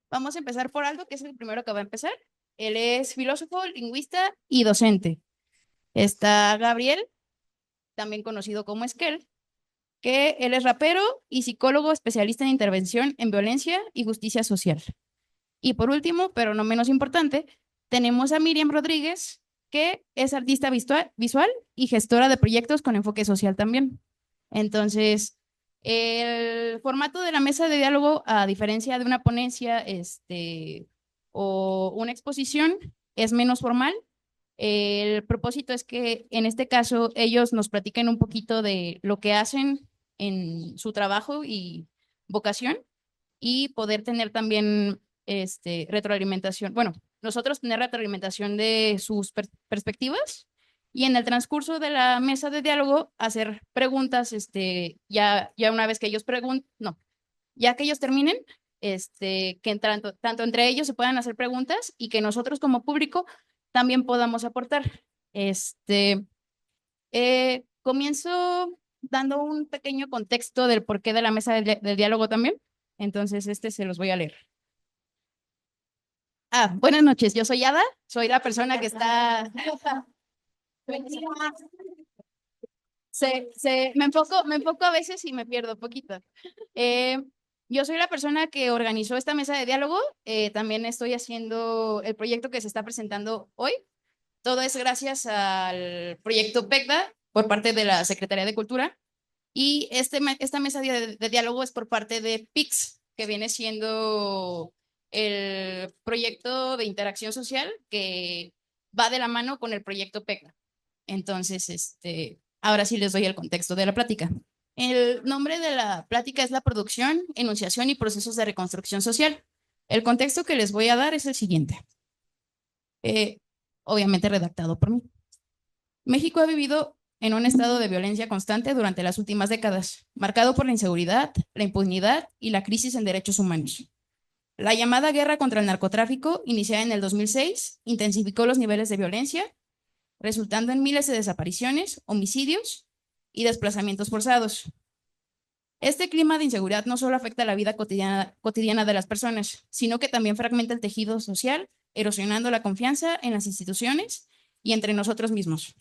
Vamos a empezar por Aldo, que es el primero que va a empezar. Él es filósofo, lingüista y docente. Está Gabriel, también conocido como Esquel, que él es rapero y psicólogo especialista en intervención en violencia y justicia social. Y por último, pero no menos importante, tenemos a Miriam Rodríguez, que es artista visual y gestora de proyectos con enfoque social también. Entonces, el formato de la mesa de diálogo, a diferencia de una ponencia o una exposición, es menos formal. El propósito es que en este caso ellos nos platiquen un poquito de lo que hacen en su trabajo y vocación y poder tener también retroalimentación. Bueno, nosotros tener retroalimentación de sus perspectivas y en el transcurso de la mesa de diálogo hacer preguntas, ya una vez que ellos pregunten, no, ya que ellos terminen, que tanto entre ellos se puedan hacer preguntas y que nosotros como público también podamos aportar. Comienzo dando un pequeño contexto del porqué de la mesa del diálogo también. Entonces, se los voy a leer. Buenas noches, yo soy Ada, soy la persona que está... me enfoco a veces y me pierdo poquito. Eh, yo soy la persona que organizó esta mesa de diálogo. También estoy haciendo el proyecto que se está presentando hoy. Todo es gracias al proyecto PECDA por parte de la Secretaría de Cultura. Y esta mesa de diálogo es por parte de PIX, que viene siendo el proyecto de interacción social que va de la mano con el proyecto PECDA. Entonces, ahora sí les doy el contexto de la plática. El nombre de la plática es la producción, enunciación y procesos de reconstrucción social. El contexto que les voy a dar es el siguiente, eh, obviamente redactado por mí. México ha vivido en un estado de violencia constante durante las últimas décadas, marcado por la inseguridad, la impunidad y la crisis en derechos humanos. La llamada guerra contra el narcotráfico, iniciada en el 2006, intensificó los niveles de violencia, resultando en miles de desapariciones, homicidios y desplazamientos forzados. Este clima de inseguridad no solo afecta la vida cotidiana de las personas, sino que también fragmenta el tejido social, erosionando la confianza en las instituciones y entre nosotros mismos.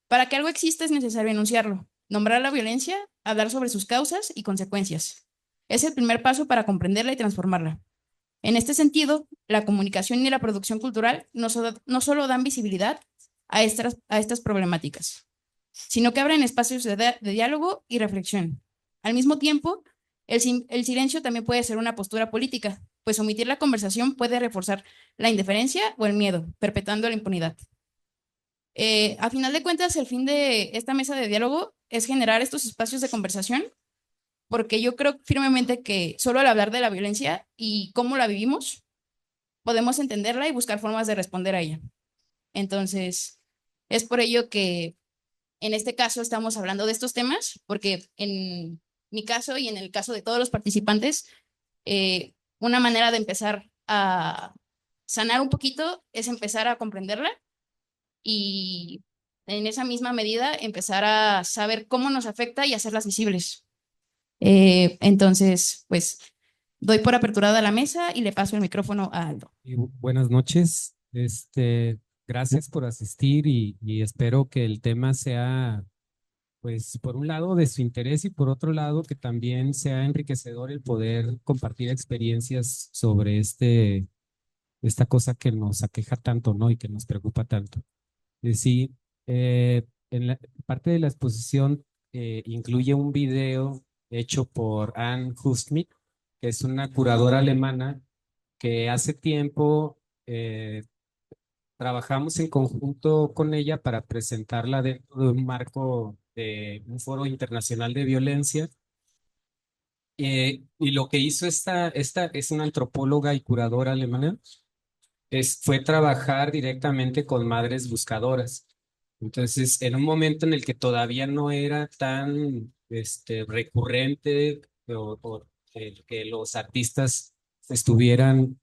Para que algo exista es necesario enunciarlo, nombrar la violencia, hablar sobre sus causas y consecuencias. Es el primer paso para comprenderla y transformarla. En este sentido, la comunicación y la producción cultural no solo dan visibilidad a estas problemáticas, sino que abren espacios de diálogo y reflexión. Al mismo tiempo, el silencio también puede ser una postura política, pues omitir la conversación puede reforzar la indiferencia o el miedo, perpetuando la impunidad. A final de cuentas, el fin de esta mesa de diálogo es generar estos espacios de conversación, porque yo creo firmemente que solo al hablar de la violencia y cómo la vivimos, podemos entenderla y buscar formas de responder a ella. Entonces, es por ello que en este caso estamos hablando de estos temas, porque en mi caso y en el caso de todos los participantes, una manera de empezar a sanar un poquito es empezar a comprenderla y en esa misma medida empezar a saber cómo nos afecta y hacerlas visibles. Entonces, pues doy por aperturada la mesa y le paso el micrófono a Aldo. Buenas noches. Gracias por asistir y espero que el tema sea, pues, por un lado de su interés y por otro lado que también sea enriquecedor el poder compartir experiencias sobre esta cosa que nos aqueja tanto, ¿no? Y que nos preocupa tanto. Sí, en la parte de la exposición incluye un video hecho por Anne Husmith, que es una curadora alemana que hace tiempo trabajamos en conjunto con ella para presentarla dentro de un marco de un foro internacional de violencia. Y lo que hizo esta es una antropóloga y curadora alemana, fue trabajar directamente con madres buscadoras. Entonces, en un momento en el que todavía no era tan recurrente que los artistas se estuvieran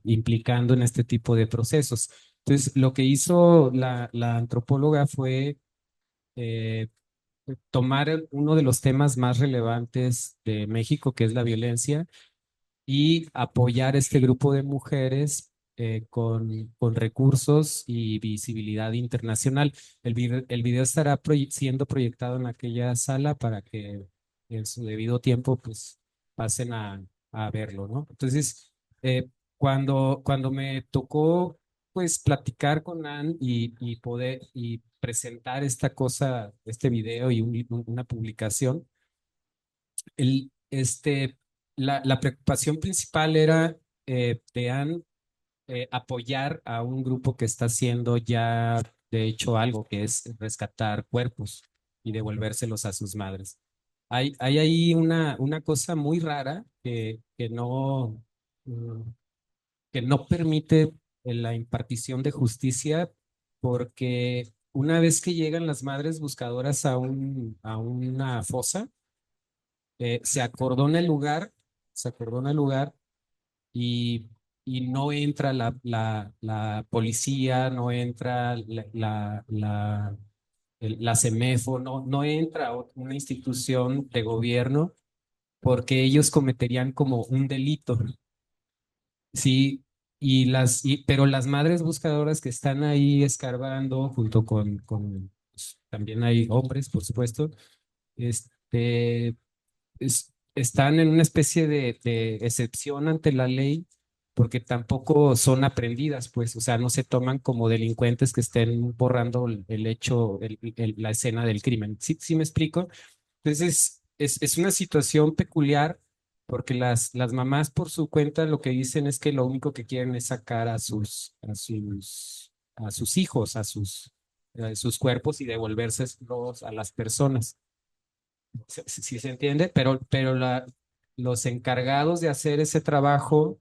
implicando en este tipo de procesos. Entonces, lo que hizo la antropóloga fue eh, tomar uno de los temas más relevantes de México, que es la violencia, y apoyar este grupo de mujeres con recursos y visibilidad internacional. El video estará siendo proyectado en aquella sala para que en su debido tiempo pues pasen a verlo, ¿no? Entonces, cuando me tocó pues platicar con Ann y poder y presentar esta cosa, este video y una publicación, la preocupación principal era de Ann apoyar a un grupo que está haciendo ya, de hecho, algo que es rescatar cuerpos y devolvérselos a sus madres. Hay ahí una cosa muy rara mm, que no permite la impartición de justicia porque una vez que llegan las madres buscadoras a una fosa, se acordona el lugar y, y no entra la policía, no entra la CEMEFO, no entra una institución de gobierno porque ellos cometerían como un delito. Sí, pero las madres buscadoras que están ahí escarbando junto pues, también hay hombres, por supuesto, este, están en una especie de excepción ante la ley porque tampoco son aprendidas, pues, o sea, no se toman como delincuentes que estén borrando el hecho, la escena del crimen. ¿Sí, sí me explico? Entonces, es una situación peculiar porque las mamás por su cuenta lo que dicen es que lo único que quieren es sacar a sus hijos, sus cuerpos y devolvérselos a las personas. Sí se entiende, pero los encargados de hacer ese trabajo,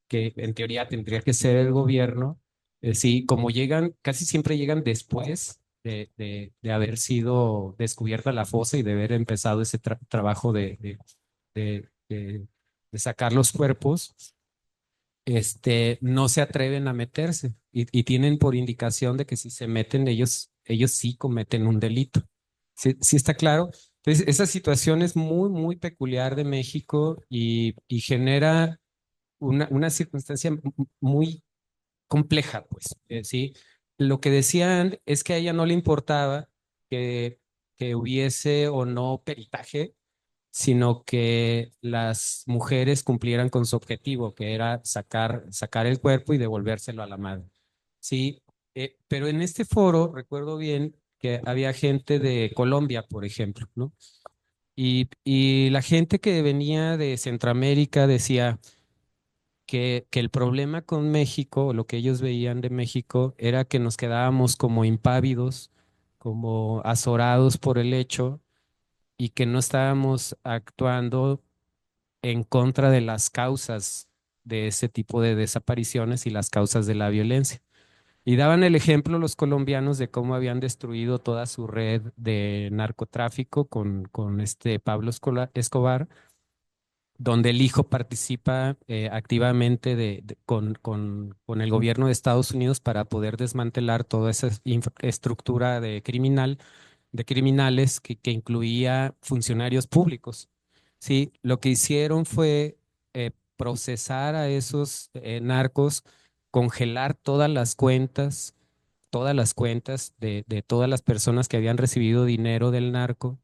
que en teoría tendría que ser el gobierno, sí, como llegan, casi siempre llegan después de haber sido descubierta la fosa y de haber empezado ese trabajo de, de- de sacar los cuerpos, no se atreven a meterse y tienen por indicación de que si se meten ellos sí cometen un delito. ¿Sí, sí está claro? Entonces, esa situación es muy, muy peculiar de México y genera una circunstancia muy compleja, pues, ¿sí? Lo que decían es que a ella no le importaba que, que hubiese o no peritaje, sino que las mujeres cumplieran con su objetivo, que era sacar el cuerpo y devolvérselo a la madre. Sí, pero en este foro recuerdo bien que había gente de Colombia, por ejemplo, ¿no? Y la gente que venía de Centroamérica decía que el problema con México, o lo que ellos veían de México, era que nos quedábamos como impávidos, como azorados por el hecho y que no estábamos actuando en contra de las causas de ese tipo de desapariciones y las causas de la violencia. Y daban el ejemplo los colombianos de cómo habían destruido toda su red de narcotráfico con este Pablo Escobar, donde el hijo participa activamente con el gobierno de Estados Unidos para poder desmantelar toda esa infraestructura de criminales que incluía funcionarios públicos. Sí, lo que hicieron fue procesar a esos narcos, congelar todas las cuentas de todas las personas que habían recibido dinero del narco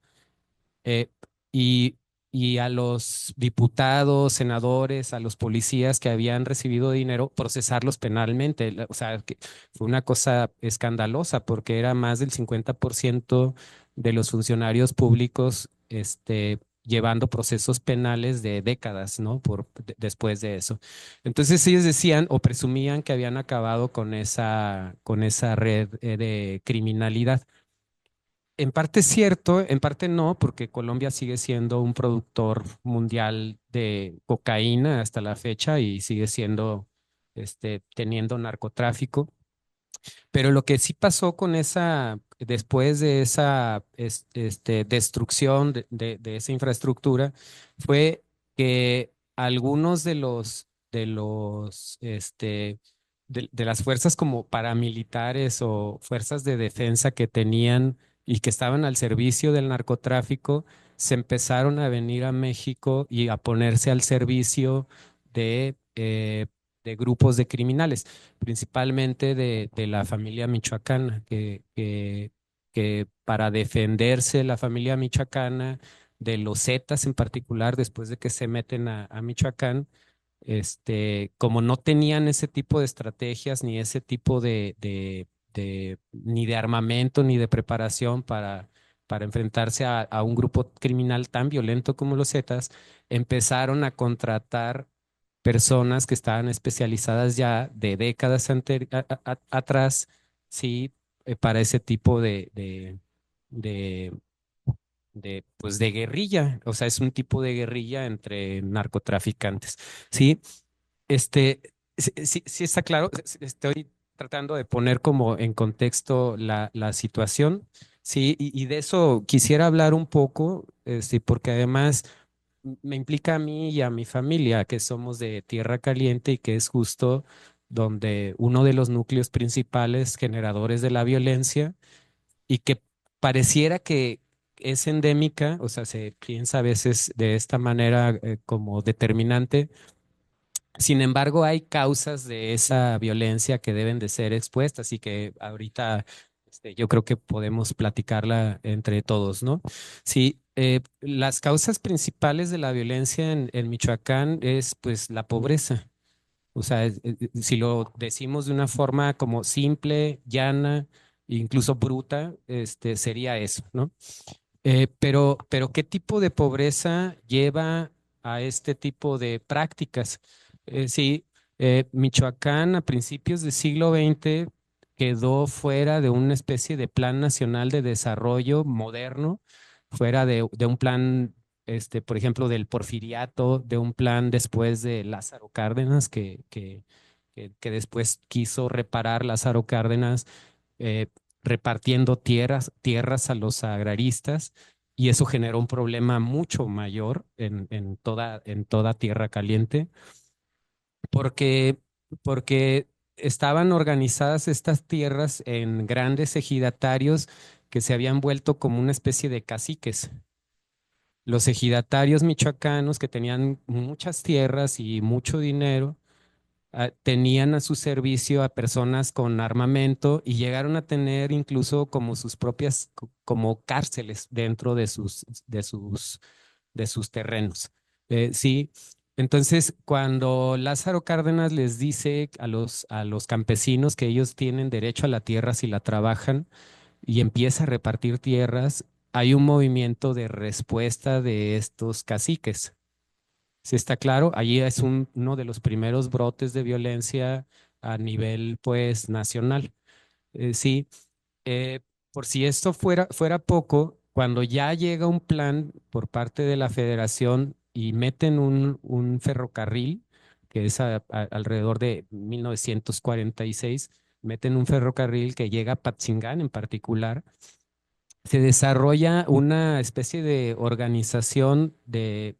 eh, y, y a los diputados, senadores, a los policías que habían recibido dinero, procesarlos penalmente. O sea, que fue una cosa escandalosa porque era más del 50% de los funcionarios públicos, llevando procesos penales de décadas, ¿no? Después de eso. Entonces ellos decían o presumían que habían acabado con esa red de criminalidad. En parte es cierto, en parte no, porque Colombia sigue siendo un productor mundial de cocaína hasta la fecha y sigue siendo, teniendo narcotráfico. Pero lo que sí pasó con después de esa destrucción de esa infraestructura, fue que algunos de las fuerzas como paramilitares o fuerzas de defensa que tenían y que estaban al servicio del narcotráfico, se empezaron a venir a México y a ponerse al servicio de grupos de criminales, principalmente de la familia michoacana, que para defenderse la familia michoacana de los Zetas en particular, después de que se meten a Michoacán, como no tenían ese tipo de estrategias ni ese tipo ni de armamento ni de preparación para enfrentarse a un grupo criminal tan violento como los Zetas, empezaron a contratar personas que estaban especializadas ya de décadas atrás, sí, para ese tipo de, pues de guerrilla, o sea, es un tipo de guerrilla entre narcotraficantes, ¿sí? Este, sí, sí está claro, estoy tratando de poner como en contexto la situación, sí, y de eso quisiera hablar un poco, porque además me implica a mí y a mi familia, que somos de Tierra Caliente y que es justo donde uno de los núcleos principales generadores de la violencia y que pareciera que es endémica, o sea, se piensa a veces de esta manera como determinante. Sin embargo, hay causas de esa violencia que deben de ser expuestas y que ahorita yo creo que podemos platicarla entre todos, ¿no? Sí, las causas principales de la violencia en Michoacán es pues la pobreza. O sea, si lo decimos de una forma como simple, llana, incluso bruta, sería eso, ¿no? Pero ¿qué tipo de pobreza lleva a este tipo de prácticas? Sí, Michoacán a principios del siglo XX quedó fuera de una especie de plan nacional de desarrollo moderno, fuera de un plan, por ejemplo, del Porfiriato, de un plan después de Lázaro Cárdenas, que después quiso reparar Lázaro Cárdenas. eh, Repartiendo tierras a los agraristas y eso generó un problema mucho mayor en toda Tierra Caliente porque, porque estaban organizadas estas tierras en grandes ejidatarios que se habían vuelto como una especie de caciques. Los ejidatarios michoacanos que tenían muchas tierras y mucho dinero tenían a su servicio a personas con armamento y llegaron a tener incluso como sus propias, como cárceles dentro de sus terrenos. Sí, entonces cuando Lázaro Cárdenas les dice a los campesinos que ellos tienen derecho a la tierra si la trabajan y empieza a repartir tierras, hay un movimiento de respuesta de estos caciques. Sí, está claro, allí es uno de los primeros brotes de violencia a nivel, pues, nacional. Sí, eh, por si esto fuera poco, cuando ya llega un plan por parte de la federación y meten un ferrocarril, que es alrededor de 1946, meten un ferrocarril que llega a Patzingán en particular, se desarrolla una especie de organización de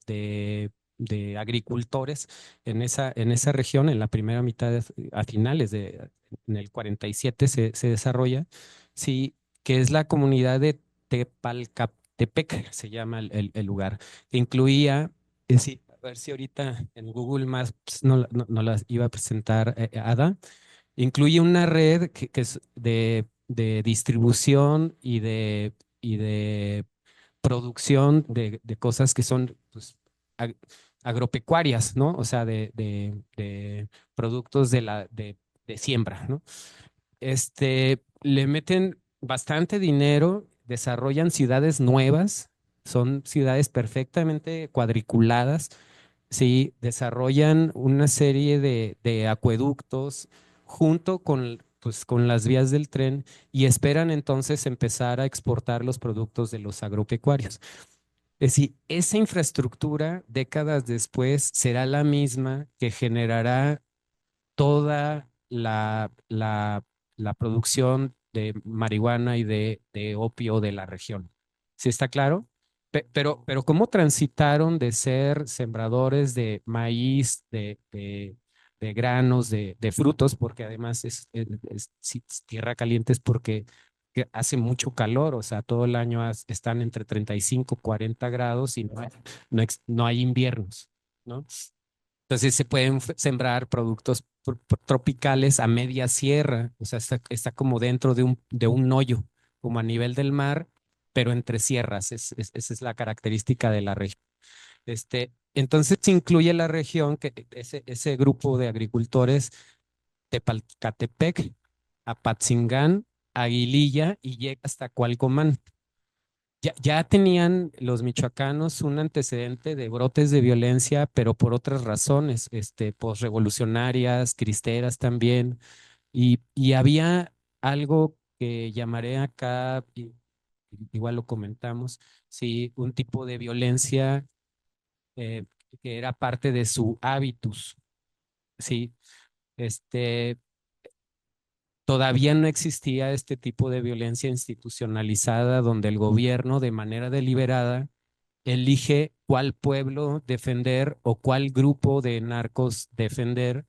agricultores en esa región, en la primera mitad, a finales en el 47 se desarrolla, sí, que es la comunidad de Tepalcatepec, se llama el lugar, que incluía, sí, a ver si ahorita en Google Maps no las iba a presentar Ada. Incluye una red que es de distribución y de producción de cosas que son pues, ag- agropecuarias, ¿no? O sea, de productos de siembra, ¿no? Le meten bastante dinero, desarrollan ciudades nuevas, son ciudades perfectamente cuadriculadas. Sí, desarrollan una serie de acueductos junto con las vías del tren y esperan entonces empezar a exportar los productos de los agropecuarios. Es decir, esa infraestructura décadas después será la misma que generará toda la producción de marihuana y de opio de la región. ¿Sí está claro? Pero ¿cómo transitaron de ser sembradores de maíz, de granos, de frutos? Porque además si es tierra caliente es porque que hace mucho calor, o sea, todo el año están entre 35 y 40 grados y no hay inviernos, ¿no? Entonces se pueden sembrar productos tropicales a media sierra, o sea, está como dentro de un hoyo, como a nivel del mar, pero entre sierras. Esa es la característica de la región. Entonces se incluye la región, que ese grupo de agricultores, Tepalcatepec, Apatzingán, Aguililla y llega hasta Cualcomán. Ya tenían los michoacanos un antecedente de brotes de violencia, pero por otras razones, posrevolucionarias, cristeras también, y había algo que llamaré acá, igual lo comentamos, sí, un tipo de violencia eh, que era parte de su hábitus, sí, este, todavía no existía este tipo de violencia institucionalizada donde el gobierno de manera deliberada elige cuál pueblo defender o cuál grupo de narcos defender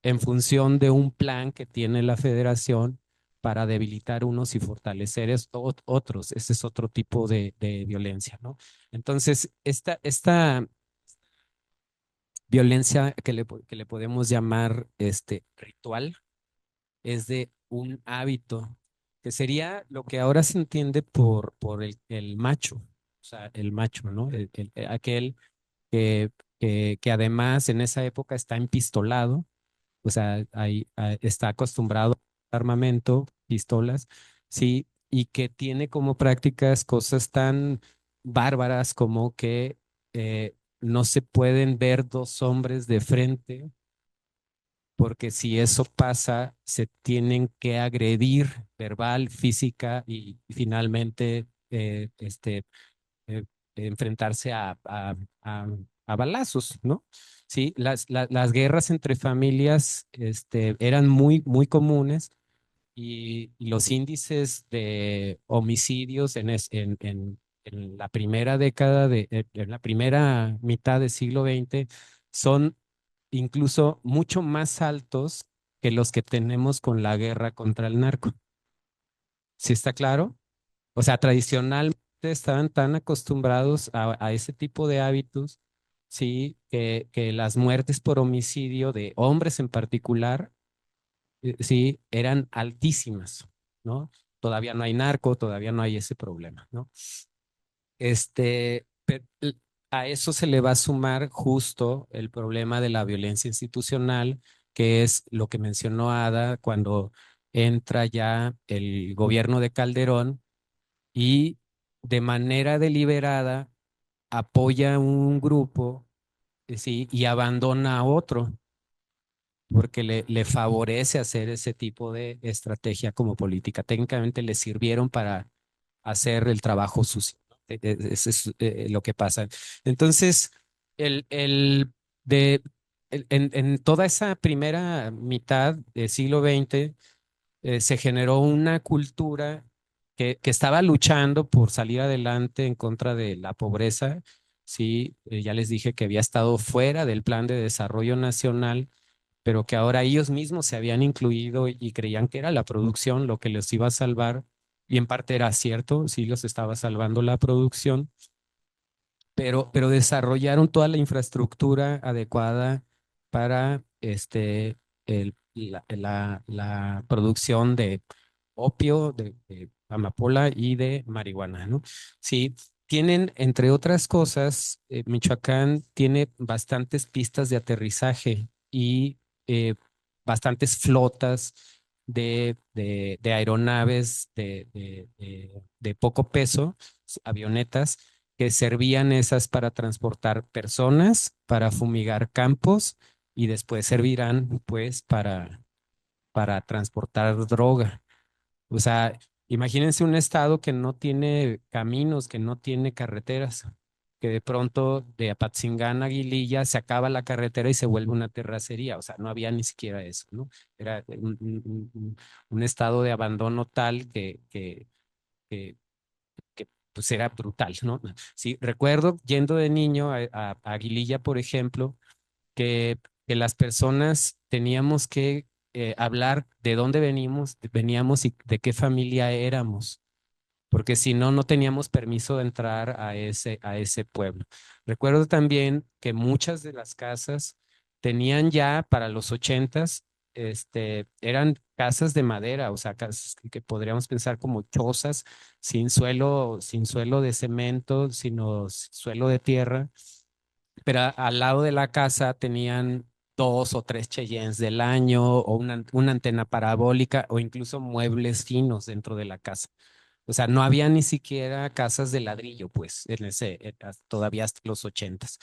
en función de un plan que tiene la federación para debilitar unos y fortalecer otros. Ese es otro tipo de violencia, ¿no? Entonces, esta violencia que le podemos llamar ritual es de un hábito, que sería lo que ahora se entiende por el macho, o sea, el macho, ¿no? Aquel que además en esa época está empistolado, o sea, está acostumbrado a armamento, pistolas, sí, y que tiene como prácticas cosas tan bárbaras como que no se pueden ver dos hombres de frente, porque si eso pasa, se tienen que agredir verbal, física y finalmente eh, enfrentarse a balazos, ¿no? Sí, las guerras entre familias eran muy comunes y los índices de homicidios en la primera década en la primera mitad del siglo XX son incluso mucho más altos que los que tenemos con la guerra contra el narco. ¿Sí está claro? O sea, tradicionalmente estaban tan acostumbrados a ese tipo de hábitos, sí, que las muertes por homicidio de hombres en particular, sí, eran altísimas, ¿no? Todavía no hay narco, todavía no hay ese problema, ¿no? A eso se le va a sumar justo el problema de la violencia institucional, que es lo que mencionó Ada cuando entra ya el gobierno de Calderón y de manera deliberada apoya a un grupo, sí, y abandona a otro, porque le favorece hacer ese tipo de estrategia como política. Técnicamente le sirvieron para hacer el trabajo sucio, ¿no? Eso es lo que pasa. Entonces, el, el, de, en toda esa primera mitad del siglo XX, se generó una cultura que estaba luchando por salir adelante en contra de la pobreza. Sí, ya les dije que había estado fuera del plan de desarrollo nacional, pero que ahora ellos mismos se habían incluido y creían que era la producción lo que los iba a salvar. Y en parte era cierto, sí los estaba salvando la producción, pero desarrollaron toda la infraestructura adecuada para la producción de opio, de amapola y de marihuana, ¿no? Sí, tienen, entre otras cosas, Michoacán tiene bastantes pistas de aterrizaje y eh, bastantes flotas de aeronaves de poco peso, avionetas que servían esas para transportar personas, para fumigar campos y después servirán pues para transportar droga. O sea, imagínense un estado que no tiene caminos, que no tiene carreteras, que de pronto de Apatzingán a Aguililla se acaba la carretera y se vuelve una terracería. O sea, no había ni siquiera eso, ¿no? Era un estado de abandono tal que pues era brutal, ¿no? Sí, recuerdo yendo de niño a Aguililla, por ejemplo, que las personas teníamos que hablar de dónde veníamos y de qué familia éramos. porque si no, no teníamos permiso de entrar a ese pueblo. Recuerdo también que muchas de las casas tenían ya para los ochentas, eran casas de madera, o sea, casas que podríamos pensar como chozas, sin suelo de cemento, sino suelo de tierra, pero al lado de la casa tenían dos o tres Cheyennes del año o una antena parabólica o incluso muebles finos dentro de la casa. O sea, no había ni siquiera casas de ladrillo, pues, todavía hasta los ochentas.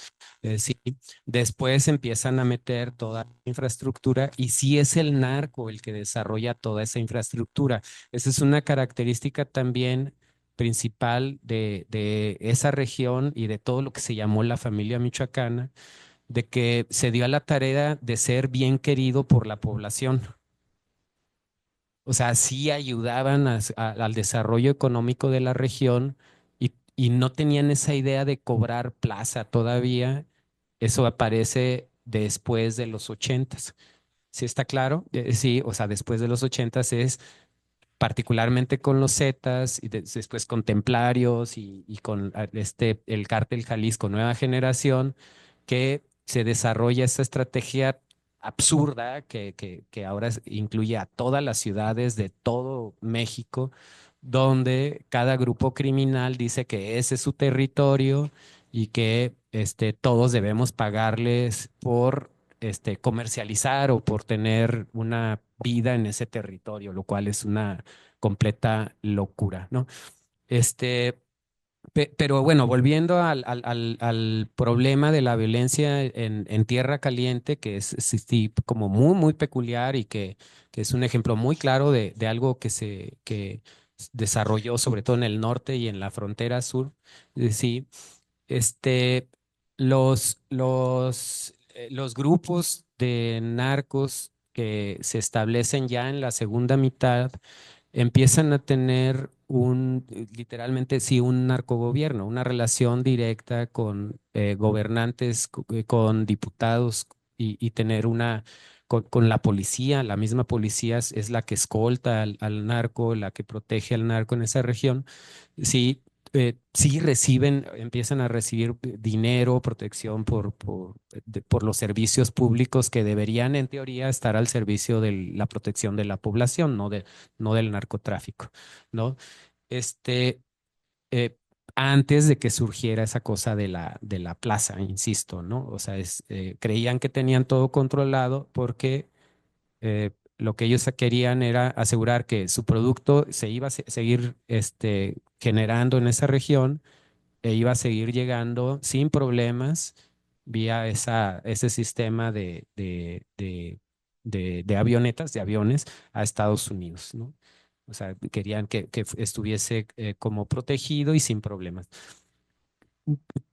Sí, después empiezan a meter toda la infraestructura y sí es el narco el que desarrolla toda esa infraestructura. Esa es una característica también principal de esa región y de todo lo que se llamó la familia michoacana, de que se dio a la tarea de ser bien querido por la población. O sea, sí ayudaban al desarrollo económico de la región y no tenían esa idea de cobrar plaza todavía. Eso aparece después de los ochentas. ¿Sí está claro? Sí, o sea, después de los ochentas es particularmente con los Zetas y después con Templarios y con el cártel Jalisco Nueva Generación, que se desarrolla esta estrategia absurda que ahora incluye a todas las ciudades de todo México, donde cada grupo criminal dice que ese es su territorio y que todos debemos pagarles por comercializar o por tener una vida en ese territorio, lo cual es una completa locura, ¿no? Este, pero bueno, volviendo al problema de la violencia en Tierra Caliente, que es sí, como muy, muy peculiar y que es un ejemplo muy claro de algo que desarrolló sobre todo en el norte y en la frontera sur, sí, este, los grupos de narcos que se establecen ya en la segunda mitad empiezan a tener literalmente, sí, un narcogobierno, una relación directa con gobernantes, con diputados y tener con la policía. La misma policía es la que escolta al narco, la que protege al narco en esa región. Sí, sí empiezan a recibir dinero, protección por los servicios públicos que deberían en teoría estar al servicio de la protección de la población, no del narcotráfico, ¿no? Este, eh, Antes de que surgiera esa cosa de la plaza, insisto, ¿no? O sea, creían que tenían todo controlado porque lo que ellos querían era asegurar que su producto se iba a seguir generando en esa región e iba a seguir llegando sin problemas vía ese sistema de avionetas, de aviones a Estados Unidos, ¿no? O sea, querían que estuviese como protegido y sin problemas.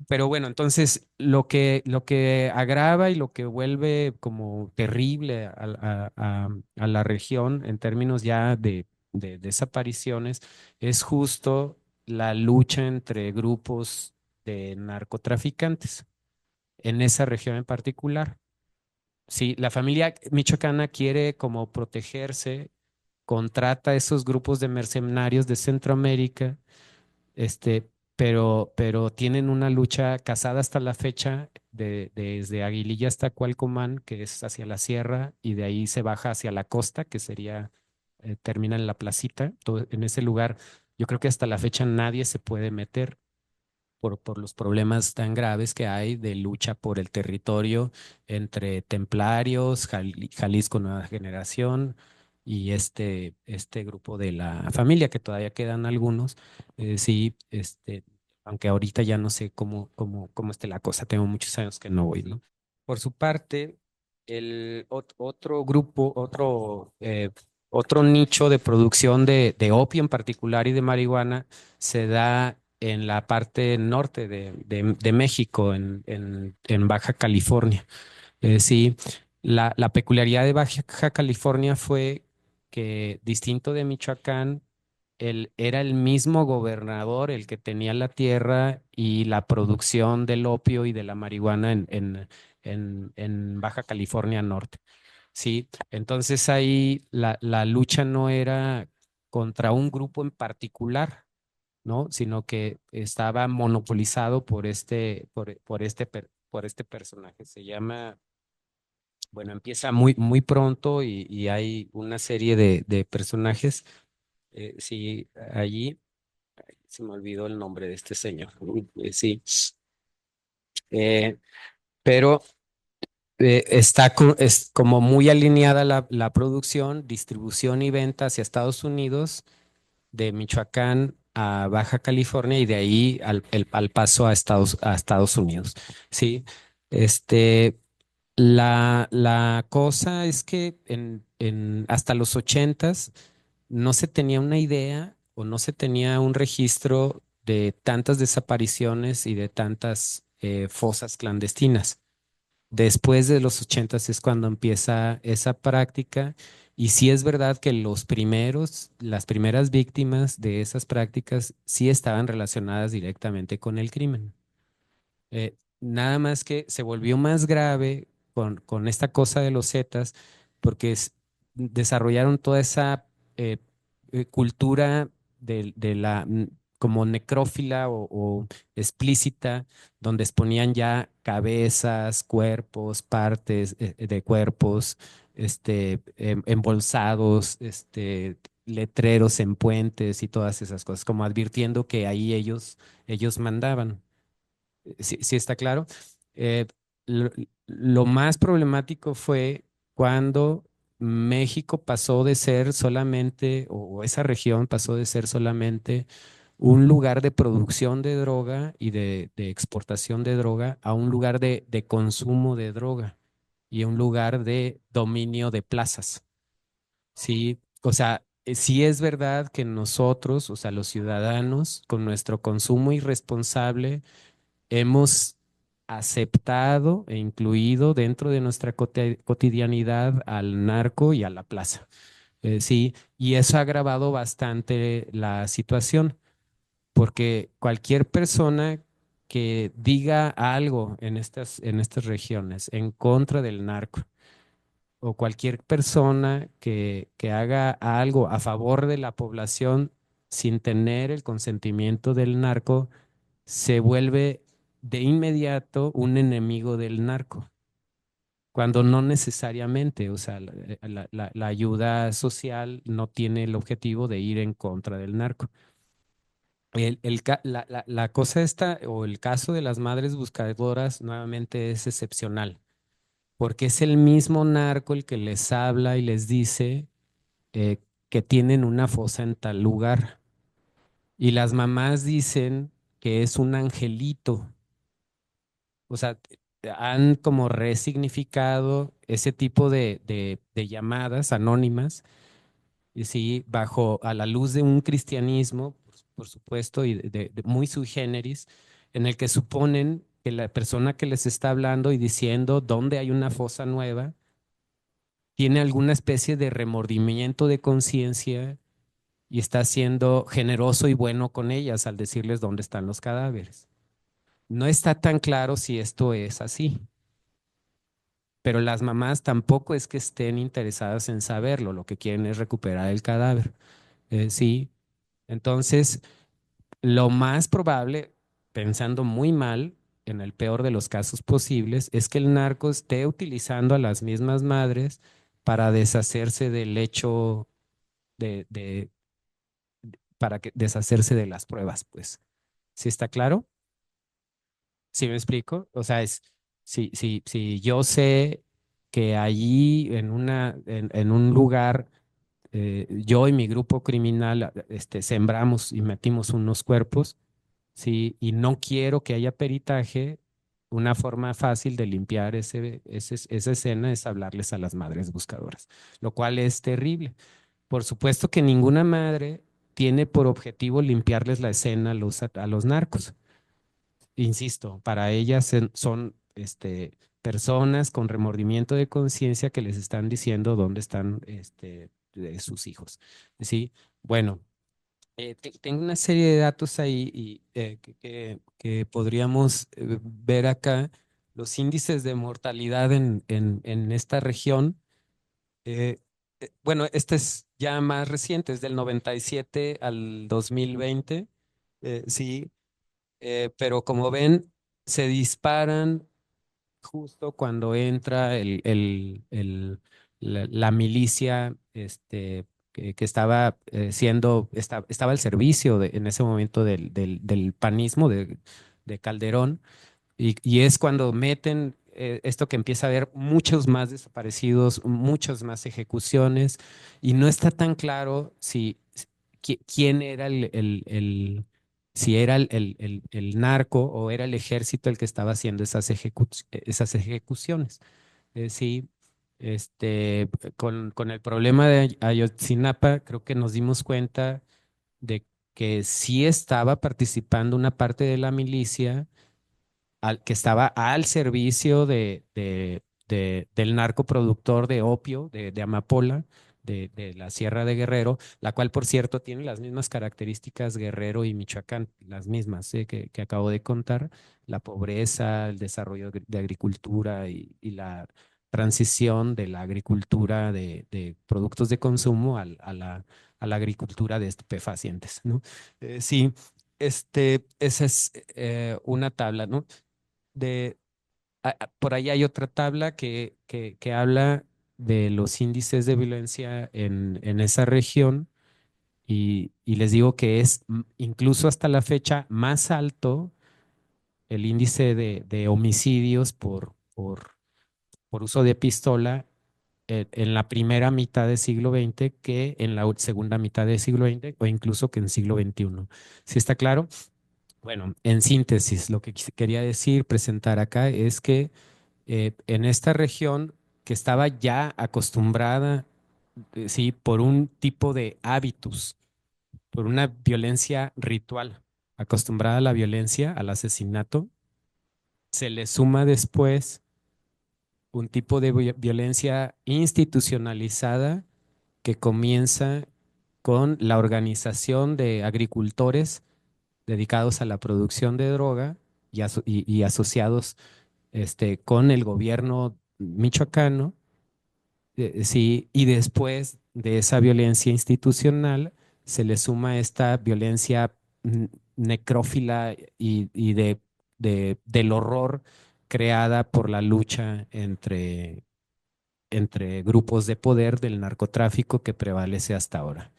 Pero bueno, entonces lo que agrava y lo que vuelve como terrible a la región en términos ya de desapariciones es justo la lucha entre grupos de narcotraficantes en esa región en particular. Sí, la familia michoacana quiere como protegerse, contrata a esos grupos de mercenarios de Centroamérica, pero tienen una lucha casada hasta la fecha desde Aguililla hasta Cualcomán, que es hacia la sierra, y de ahí se baja hacia la costa, que sería, termina en la placita. En ese lugar, yo creo que hasta la fecha nadie se puede meter por los problemas tan graves que hay de lucha por el territorio entre templarios, Jalisco Nueva Generación y este grupo de la familia, que todavía quedan algunos. Sí, aunque ahorita ya no sé cómo esté la cosa, tengo muchos años que no voy, ¿no? Por su parte, otro grupo, otro nicho de producción de opio en particular y de marihuana se da en la parte norte de México, en Baja California. Sí, la peculiaridad de Baja California fue que, distinto de Michoacán, era el mismo gobernador el que tenía la tierra y la producción del opio y de la marihuana en Baja California Norte. Sí, entonces ahí la lucha no era contra un grupo en particular, ¿no? Sino que estaba monopolizado por este personaje. Se llama, bueno, empieza muy pronto y hay una serie de personajes. Sí, allí se me olvidó el nombre de este señor. Sí, eh, pero es como muy alineada la producción, distribución y venta hacia Estados Unidos, de Michoacán a Baja California y de ahí al paso a Estados Unidos. Sí, este, la cosa es que hasta los ochentas no se tenía una idea o no se tenía un registro de tantas desapariciones y de tantas fosas clandestinas. Después de los ochentas es cuando empieza esa práctica y sí es verdad que las primeras víctimas de esas prácticas sí estaban relacionadas directamente con el crimen. Nada más que se volvió más grave con esta cosa de los Zetas, porque desarrollaron toda esa eh, cultura de la como necrófila o explícita, donde exponían ya cabezas, cuerpos, partes de cuerpos, embolsados, letreros en puentes y todas esas cosas, como advirtiendo que ahí ellos mandaban. Sí, sí está claro. Eh, lo más problemático fue cuando México pasó de ser solamente, o esa región pasó de ser solamente un lugar de producción de droga y de exportación de droga a un lugar de consumo de droga y a un lugar de dominio de plazas. Sí, o sea, sí es verdad que nosotros, o sea, los ciudadanos, con nuestro consumo irresponsable, hemos aceptado e incluido dentro de nuestra cotidianidad al narco y a la plaza. Sí, y eso ha agravado bastante la situación, porque cualquier persona que diga algo en estas regiones en contra del narco, o cualquier persona que haga algo a favor de la población sin tener el consentimiento del narco, se vuelve de inmediato un enemigo del narco, cuando no necesariamente, o sea, la ayuda social no tiene el objetivo de ir en contra del narco. La cosa esta, o el caso de las madres buscadoras, nuevamente es excepcional, porque es el mismo narco el que les habla y les dice eh, que tienen una fosa en tal lugar. Y las mamás dicen que es un angelito. O sea, han como resignificado ese tipo de llamadas anónimas, y sí, bajo a la luz de un cristianismo, por supuesto, y de muy sui generis, en el que suponen que la persona que les está hablando y diciendo dónde hay una fosa nueva, tiene alguna especie de remordimiento de conciencia y está siendo generoso y bueno con ellas al decirles dónde están los cadáveres. No está tan claro si esto es así. Pero las mamás tampoco es que estén interesadas en saberlo, lo que quieren es recuperar el cadáver. Sí, entonces lo más probable, pensando muy mal, en el peor de los casos posibles, es que el narco esté utilizando a las mismas madres para deshacerse del hecho de deshacerse de las pruebas, pues. ¿Sí está claro? ¿Sí me explico? O sea, si yo sé que allí en un lugar, yo y mi grupo criminal, sembramos y metimos unos cuerpos, sí, y no quiero que haya peritaje, una forma fácil de limpiar esa escena es hablarles a las madres buscadoras, lo cual es terrible. Por supuesto que ninguna madre tiene por objetivo limpiarles la escena a los narcos. Insisto, para ellas son personas con remordimiento de conciencia que les están diciendo dónde están sus hijos. ¿Sí? Bueno, tengo una serie de datos ahí que podríamos ver acá. Los índices de mortalidad en esta región. eh, bueno, este es ya más reciente, es del 97 al 2020. Sí, pero como ven, se disparan justo cuando entra la milicia que estaba estaba al servicio en ese momento del panismo de Calderón y es cuando meten esto que empieza a haber muchos más desaparecidos, muchas más ejecuciones, y no está tan claro quién era si era el narco o era el ejército el que estaba haciendo esas ejecuciones. Sí, con el problema de Ayotzinapa, creo que nos dimos cuenta de que sí estaba participando una parte de la milicia que estaba al servicio del narcoproductor de opio, de Amapola, de la Sierra de Guerrero, la cual, por cierto, tiene las mismas características Guerrero y Michoacán, las mismas que acabo de contar, la pobreza, el desarrollo de agricultura y la transición de la agricultura de productos de consumo a la agricultura de estupefacientes, ¿no? Sí, esa es una tabla, ¿no? de, por ahí hay otra tabla que habla de los índices de violencia en esa región y les digo que es incluso hasta la fecha más alto el índice de homicidios por uso de pistola en la primera mitad del siglo XX que en la segunda mitad del siglo XX o incluso que en el siglo XXI. ¿Sí está claro? Bueno, en síntesis, lo que quería decir, presentar acá es que en esta región que estaba ya acostumbrada, sí, por un tipo de hábitus, por una violencia ritual, acostumbrada a la violencia, al asesinato, se le suma después un tipo de violencia institucionalizada que comienza con la organización de agricultores dedicados a la producción de droga y asociados con el gobierno michoacano. Sí, y después de esa violencia institucional se le suma esta violencia necrófila del horror creada por la lucha entre grupos de poder del narcotráfico que prevalece hasta ahora.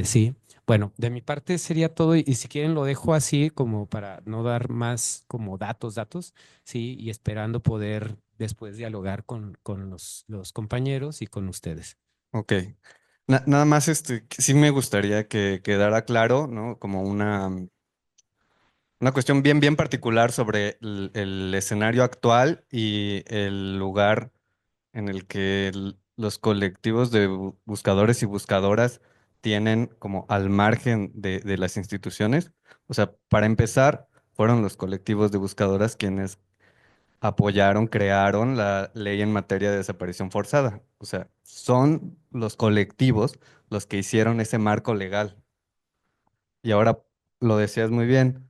Sí, bueno, de mi parte sería todo y si quieren lo dejo así como para no dar más como datos, sí, y esperando poder después dialogar con los compañeros y con ustedes. Ok. Nada más, que sí me gustaría que quedara claro, ¿no? Como una cuestión bien, bien particular sobre el escenario actual y el lugar en el que los colectivos de buscadores y buscadoras tienen como al margen de las instituciones. O sea, para empezar, fueron los colectivos de buscadoras quienes apoyaron, crearon la ley en materia de desaparición forzada. O sea, son los colectivos los que hicieron ese marco legal. Y ahora lo decías muy bien,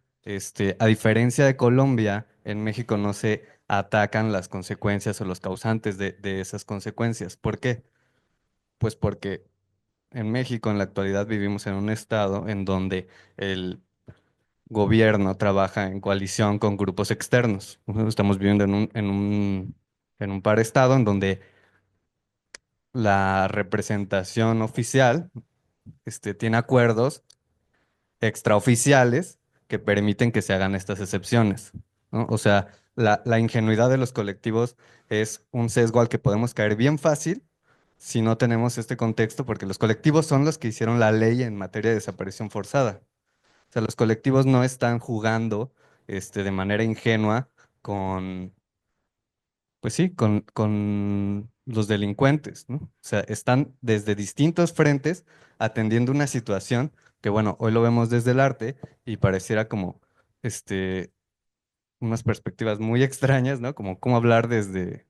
a diferencia de Colombia, en México no se atacan las consecuencias o los causantes de esas consecuencias. ¿Por qué? Pues porque en México en la actualidad vivimos en un estado en donde el gobierno trabaja en coalición con grupos externos. Estamos viviendo en un par estado en donde la representación oficial, tiene acuerdos extraoficiales que permiten que se hagan estas excepciones, ¿no? O sea, la ingenuidad de los colectivos es un sesgo al que podemos caer bien fácil si no tenemos este contexto, porque los colectivos son los que hicieron la ley en materia de desaparición forzada. O sea, los colectivos no están jugando, de manera ingenua con, pues sí, con los delincuentes, ¿no? O sea, están desde distintos frentes atendiendo una situación que, bueno, hoy lo vemos desde el arte y pareciera como, este, unas perspectivas muy extrañas, ¿no? Como cómo hablar desde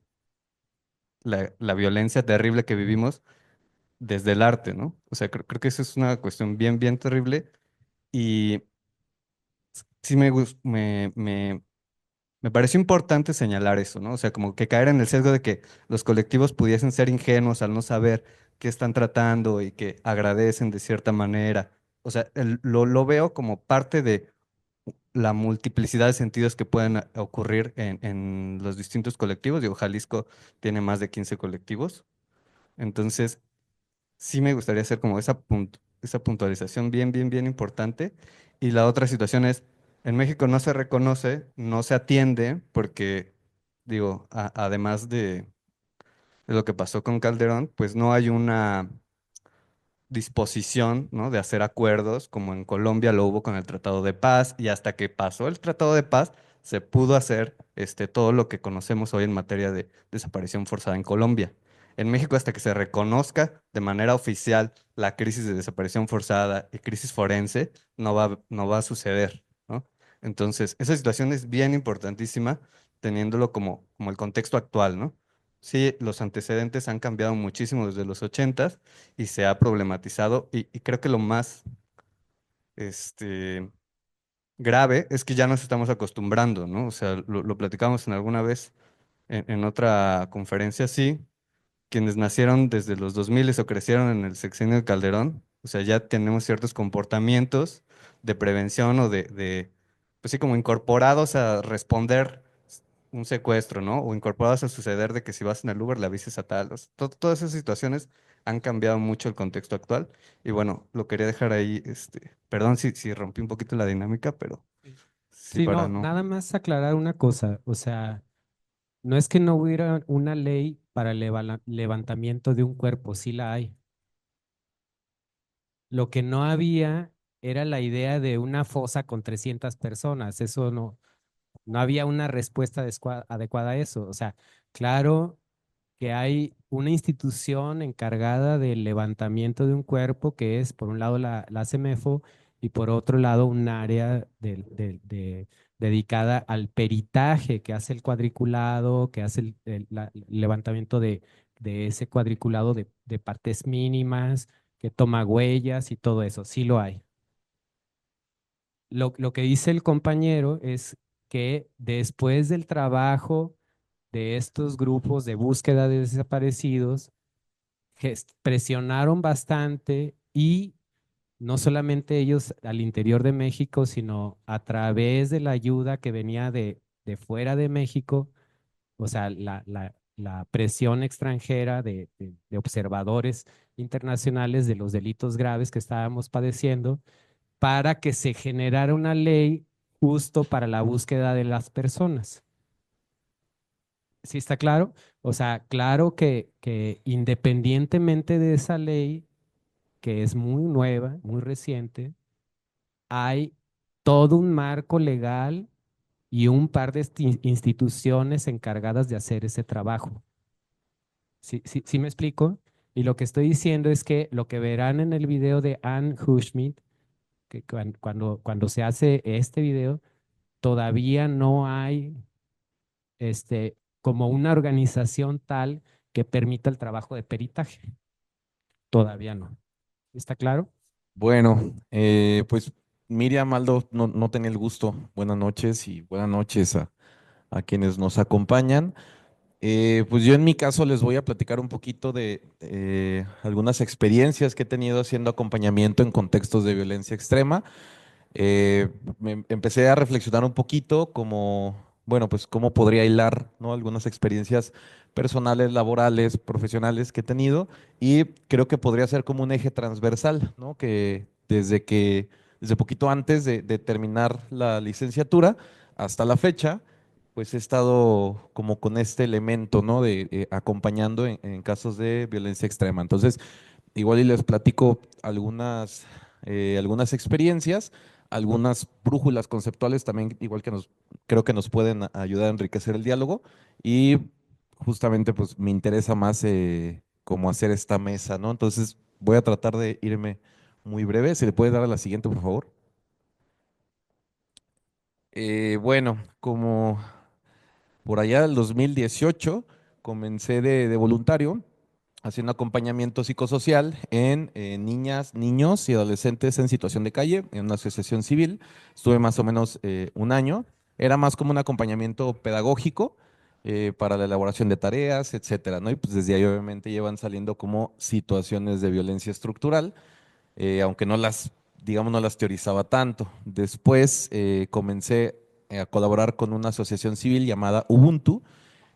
la violencia terrible que vivimos desde el arte, ¿no? O sea, creo que eso es una cuestión bien, bien terrible y sí me pareció importante señalar eso, ¿no? O sea, como que caer en el sesgo de que los colectivos pudiesen ser ingenuos al no saber qué están tratando y que agradecen de cierta manera. O sea, lo veo como parte de la multiplicidad de sentidos que pueden ocurrir en los distintos colectivos. Digo, Jalisco tiene más de 15 colectivos. Entonces, sí me gustaría hacer como esa puntualización bien importante. Y la otra situación es, en México no se reconoce, no se atiende, porque, digo, además de lo que pasó con Calderón, pues no hay una disposición, ¿no?, de hacer acuerdos, como en Colombia lo hubo con el Tratado de Paz, y hasta que pasó el Tratado de Paz, se pudo hacer todo lo que conocemos hoy en materia de desaparición forzada en Colombia. En México, hasta que se reconozca de manera oficial la crisis de desaparición forzada y crisis forense, no va a suceder, ¿no? Entonces, esa situación es bien importantísima, teniéndolo como el contexto actual, ¿no? Sí, los antecedentes han cambiado muchísimo desde los 80 y se ha problematizado y creo que lo más este, grave es que ya nos estamos acostumbrando, ¿no? O sea, lo platicamos en alguna vez en otra conferencia, sí, quienes nacieron desde los 2000 o crecieron en el sexenio de Calderón, o sea, ya tenemos ciertos comportamientos de prevención o pues sí, como incorporados a responder un secuestro, ¿no? O incorporados a suceder de que si vas en el Uber le avises a tal. O sea, todas esas situaciones han cambiado mucho el contexto actual. Y bueno, lo quería dejar ahí, perdón si rompí un poquito la dinámica, pero sí Sí, para no, no. nada más aclarar una cosa, o sea, no es que no hubiera una ley para el levantamiento de un cuerpo, sí la hay. Lo que no había era la idea de una fosa con 300 personas, eso no había una respuesta adecuada a eso. O sea, claro que hay una institución encargada del levantamiento de un cuerpo, que es por un lado la CEMEFO y por otro lado un área dedicada al peritaje, que hace el cuadriculado, que hace el levantamiento de ese cuadriculado de partes mínimas, que toma huellas y todo eso. Sí lo hay. Lo que dice el compañero es que después del trabajo de estos grupos de búsqueda de desaparecidos, presionaron bastante y no solamente ellos al interior de México, sino a través de la ayuda que venía de fuera de México, o sea, la presión extranjera de observadores internacionales de los delitos graves que estábamos padeciendo, para que se generara una ley justo para la búsqueda de las personas. ¿Sí está claro? O sea, claro que independientemente de esa ley, que es muy nueva, muy reciente, hay todo un marco legal y un par de instituciones encargadas de hacer ese trabajo. ¿Sí me explico? Y lo que estoy diciendo es que lo que verán en el video de Anne Hushmit, que cuando se hace este video, todavía no hay como una organización tal que permita el trabajo de peritaje. Todavía no. ¿Está claro? Bueno, pues Miriam Aldo no tenía el gusto. Buenas noches y buenas noches a quienes nos acompañan. Pues yo en mi caso les voy a platicar un poquito de algunas experiencias que he tenido haciendo acompañamiento en contextos de violencia extrema. Empecé a reflexionar un poquito como, bueno, pues cómo podría hilar, ¿no?, algunas experiencias personales, laborales, profesionales que he tenido y creo que podría ser como un eje transversal, ¿no? Desde poquito antes de terminar la licenciatura hasta la fecha, pues he estado como con este elemento, ¿no?, de acompañando en casos de violencia extrema. Entonces, igual y les platico algunas experiencias, algunas brújulas conceptuales también, igual que creo que nos pueden ayudar a enriquecer el diálogo. Y justamente pues me interesa más cómo hacer esta mesa, ¿no? Entonces voy a tratar de irme muy breve. ¿Se le puede dar a la siguiente, por favor? Bueno, como por allá del 2018 comencé de voluntario haciendo acompañamiento psicosocial en niñas, niños y adolescentes en situación de calle, en una asociación civil. Estuve más o menos un año. Era más como un acompañamiento pedagógico para la elaboración de tareas, etcétera, ¿no? Y pues desde ahí obviamente llevan saliendo como situaciones de violencia estructural, aunque no las digamos, no las teorizaba tanto. Después comencé a colaborar con una asociación civil llamada Ubuntu,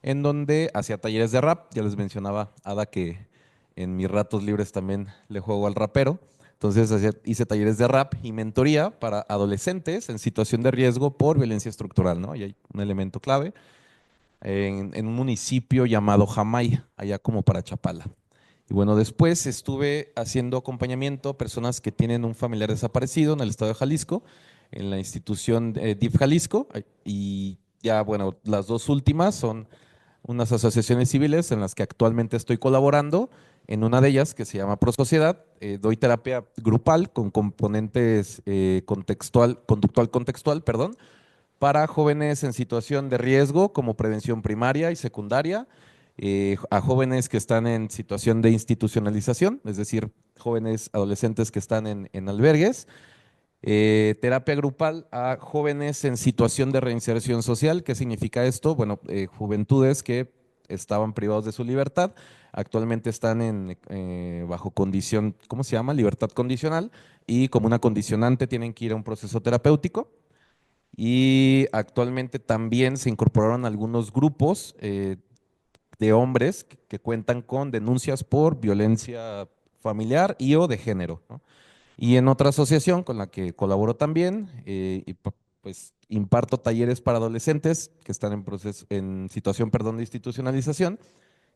en donde hacía talleres de rap. Ya les mencionaba, Ada, que en mis ratos libres también le juego al rapero. Entonces hice talleres de rap y mentoría para adolescentes en situación de riesgo por violencia estructural, ¿no? Y hay un elemento clave en un municipio llamado Jamay, allá como para Chapala. Y bueno, después estuve haciendo acompañamiento a personas que tienen un familiar desaparecido en el estado de Jalisco, en la institución DIF Jalisco, y ya, bueno, las dos últimas son unas asociaciones civiles en las que actualmente estoy colaborando. En una de ellas, que se llama Prosociedad, doy terapia grupal con componentes conductual contextual, perdón, para jóvenes en situación de riesgo como prevención primaria y secundaria, a jóvenes que están en situación de institucionalización, es decir, jóvenes adolescentes que están en albergues, terapia grupal a jóvenes en situación de reinserción social. ¿Qué significa esto? Bueno, juventudes que estaban privados de su libertad, actualmente están bajo condición, ¿cómo se llama? Libertad condicional, y como una condicionante tienen que ir a un proceso terapéutico. Y actualmente también se incorporaron algunos grupos de hombres que cuentan con denuncias por violencia familiar y o de género, ¿no? Y en otra asociación con la que colaboro también, pues imparto talleres para adolescentes que están en situación, perdón, de institucionalización,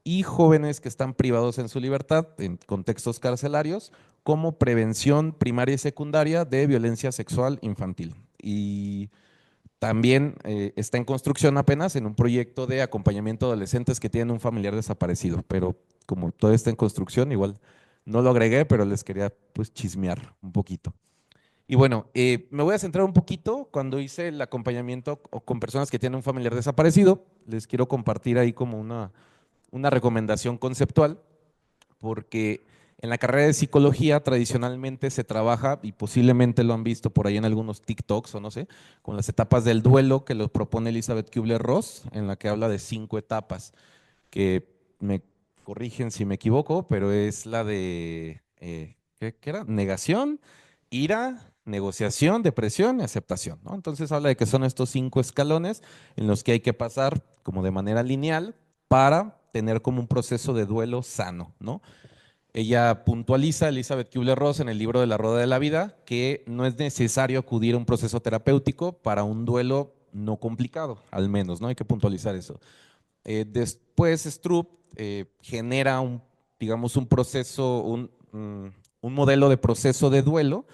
y jóvenes que están privados en su libertad en contextos carcelarios, como prevención primaria y secundaria de violencia sexual infantil. Y también está en construcción apenas en un proyecto de acompañamiento a adolescentes que tienen un familiar desaparecido, pero como todo está en construcción, igual no lo agregué, pero les quería pues chismear un poquito. Y bueno, me voy a centrar un poquito cuando hice el acompañamiento con personas que tienen un familiar desaparecido. Les quiero compartir ahí como una recomendación conceptual, porque en la carrera de psicología tradicionalmente se trabaja, y posiblemente lo han visto por ahí en algunos TikToks o no sé, con las etapas del duelo que lo propone Elizabeth Kubler-Ross, en la que habla de 5 etapas, que me corrigen si me equivoco, pero es la de, ¿qué era? Negación, ira, negociación, depresión y aceptación, ¿no? Entonces habla de que son estos 5 escalones en los que hay que pasar como de manera lineal para tener como un proceso de duelo sano, ¿no? Ella puntualiza, Elizabeth Kubler-Ross, en el libro de La Rueda de la Vida, que no es necesario acudir a un proceso terapéutico para un duelo no complicado, al menos, ¿no? Hay que puntualizar eso. Después, Stroop genera digamos, un proceso, un modelo de proceso de duelo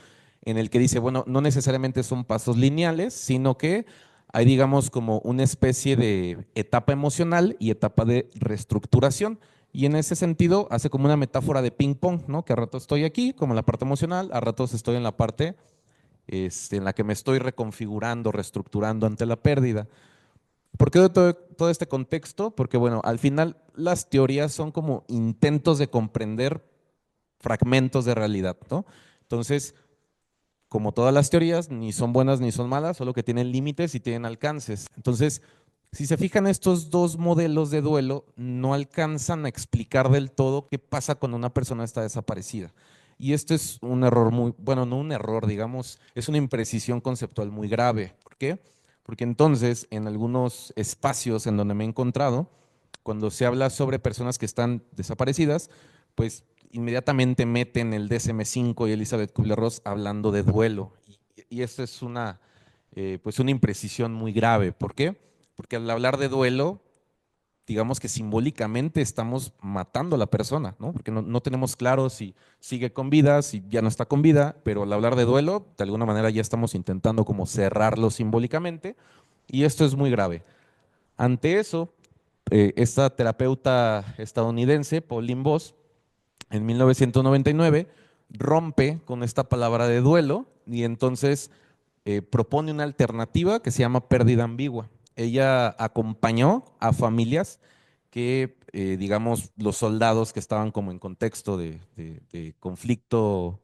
en el que dice, bueno, no necesariamente son pasos lineales, sino que hay, digamos, como una especie de etapa emocional y etapa de reestructuración. Y en ese sentido hace como una metáfora de ping pong, ¿no? Que a ratos estoy aquí, como en la parte emocional, a ratos estoy en la parte en la que me estoy reconfigurando, reestructurando ante la pérdida. ¿Por qué todo este contexto? Porque, bueno, al final las teorías son como intentos de comprender fragmentos de realidad, ¿no? Entonces, como todas las teorías, ni son buenas ni son malas, solo que tienen límites y tienen alcances. Entonces, si se fijan, estos dos modelos de duelo no alcanzan a explicar del todo qué pasa cuando una persona está desaparecida. Y esto es un error muy, bueno, no un error, digamos, es una imprecisión conceptual muy grave. ¿Por qué? Porque entonces, en algunos espacios en donde me he encontrado, cuando se habla sobre personas que están desaparecidas, pues inmediatamente meten el DSM-5 y Elizabeth Kubler-Ross hablando de duelo. Y esto es pues una imprecisión muy grave. ¿Por qué? Porque al hablar de duelo, digamos que simbólicamente estamos matando a la persona, ¿no? Porque no tenemos claro si sigue con vida, si ya no está con vida, pero al hablar de duelo, de alguna manera ya estamos intentando como cerrarlo simbólicamente, y esto es muy grave. Ante eso, esta terapeuta estadounidense, Pauline Boss, en 1999 rompe con esta palabra de duelo y entonces propone una alternativa que se llama pérdida ambigua. Ella acompañó a familias que, digamos, los soldados que estaban como en contexto de conflicto,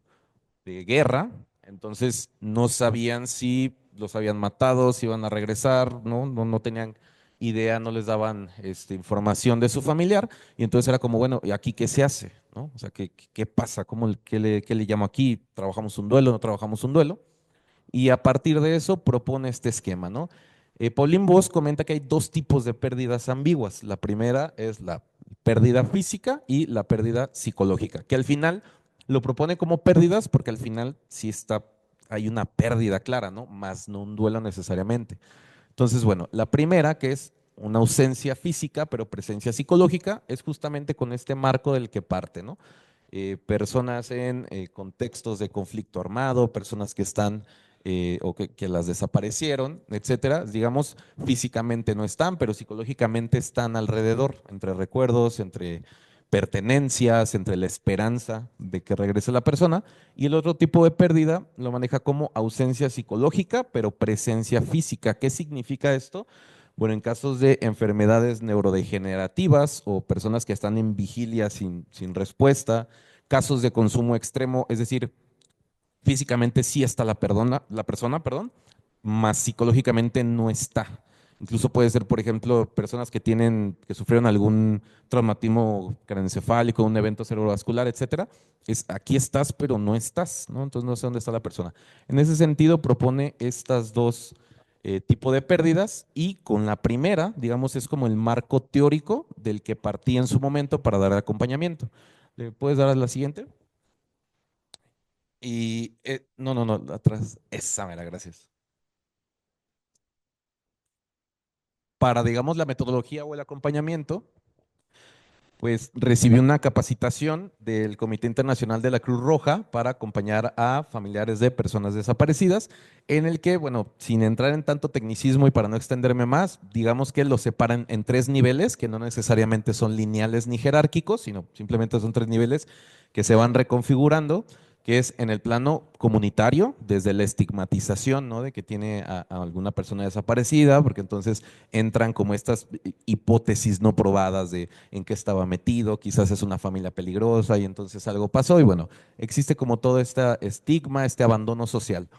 de guerra, entonces no sabían si los habían matado, si iban a regresar, no tenían idea, no les daban información de su familiar, y entonces era como, bueno, ¿y aquí qué se hace? ¿No? O sea, ¿qué pasa? ¿Qué le llamo aquí? ¿Trabajamos un duelo? ¿No trabajamos un duelo? Y a partir de eso propone este esquema, ¿no? Pauline Boss comenta que hay dos tipos de pérdidas ambiguas. La primera es la pérdida física y la pérdida psicológica, que al final lo propone como pérdidas porque al final sí hay una pérdida clara, ¿no? Más no un duelo necesariamente. Entonces, bueno, la primera, que es una ausencia física, pero presencia psicológica, es justamente con este marco del que parte, ¿no? Personas en contextos de conflicto armado, personas que están o que las desaparecieron, etcétera, digamos, físicamente no están, pero psicológicamente están alrededor, entre recuerdos, entre pertenencias, entre la esperanza de que regrese la persona. Y el otro tipo de pérdida lo maneja como ausencia psicológica, pero presencia física. ¿Qué significa esto? Bueno, en casos de enfermedades neurodegenerativas o personas que están en vigilia sin respuesta, casos de consumo extremo, es decir, físicamente sí está la persona, perdón, más psicológicamente no está. Incluso puede ser, por ejemplo, personas que sufrieron algún traumatismo craneoencefálico, un evento cerebrovascular, etcétera. Aquí estás, pero no estás, ¿no? Entonces no sé dónde está la persona. En ese sentido, propone estas dos tipos de pérdidas y con la primera, digamos, es como el marco teórico del que partí en su momento para dar acompañamiento. ¿Le puedes dar a la siguiente? Y no, atrás, esa mera, gracias. Para, digamos, la metodología o el acompañamiento, pues recibí una capacitación del Comité Internacional de la Cruz Roja para acompañar a familiares de personas desaparecidas, en el que, bueno, sin entrar en tanto tecnicismo y para no extenderme más, digamos que los separan en tres niveles, que no necesariamente son lineales ni jerárquicos, sino simplemente son tres niveles que se van reconfigurando, que es en el plano comunitario, desde la estigmatización, ¿no? De que tiene a alguna persona desaparecida, porque entonces entran como estas hipótesis no probadas de en qué estaba metido, quizás es una familia peligrosa y entonces algo pasó y bueno, existe como todo este estigma, este abandono social.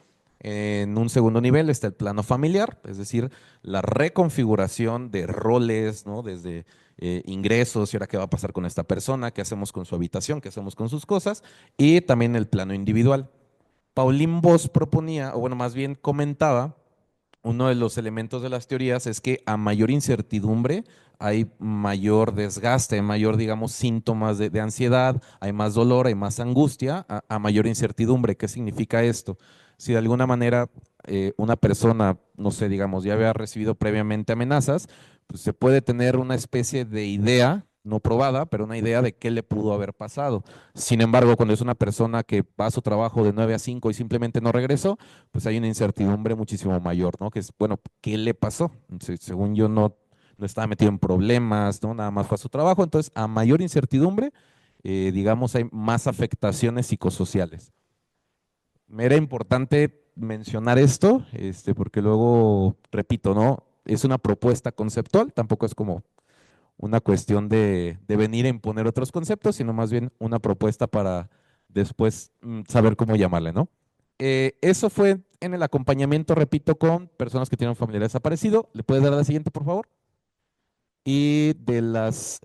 En un segundo nivel está el plano familiar, es decir, la reconfiguración de roles, ¿no? Desde ingresos y ahora qué va a pasar con esta persona, qué hacemos con su habitación, qué hacemos con sus cosas, y también el plano individual. Pauline Boss proponía, o bueno, más bien comentaba, uno de los elementos de las teorías es que a mayor incertidumbre hay mayor desgaste, hay mayor, digamos, síntomas de ansiedad, hay más dolor, hay más angustia, a mayor incertidumbre. ¿Qué significa esto? Si de alguna manera una persona, no sé, digamos, ya había recibido previamente amenazas, pues se puede tener una especie de idea, no probada, pero una idea de qué le pudo haber pasado. Sin embargo, cuando es una persona que va a su trabajo de 9 a 5 y simplemente no regresó, pues hay una incertidumbre muchísimo mayor, ¿no? Que es, bueno, ¿qué le pasó? Según yo no estaba metido en problemas, ¿no? Nada más fue a su trabajo. Entonces, a mayor incertidumbre, digamos, hay más afectaciones psicosociales. Me era importante mencionar esto, porque luego, repito, ¿no? Es una propuesta conceptual, tampoco es como una cuestión de venir a imponer otros conceptos, sino más bien una propuesta para después saber cómo llamarle, ¿no? Eso fue en el acompañamiento, repito, con personas que tienen un familiar desaparecido. ¿Le puedes dar a la siguiente, por favor? Y de las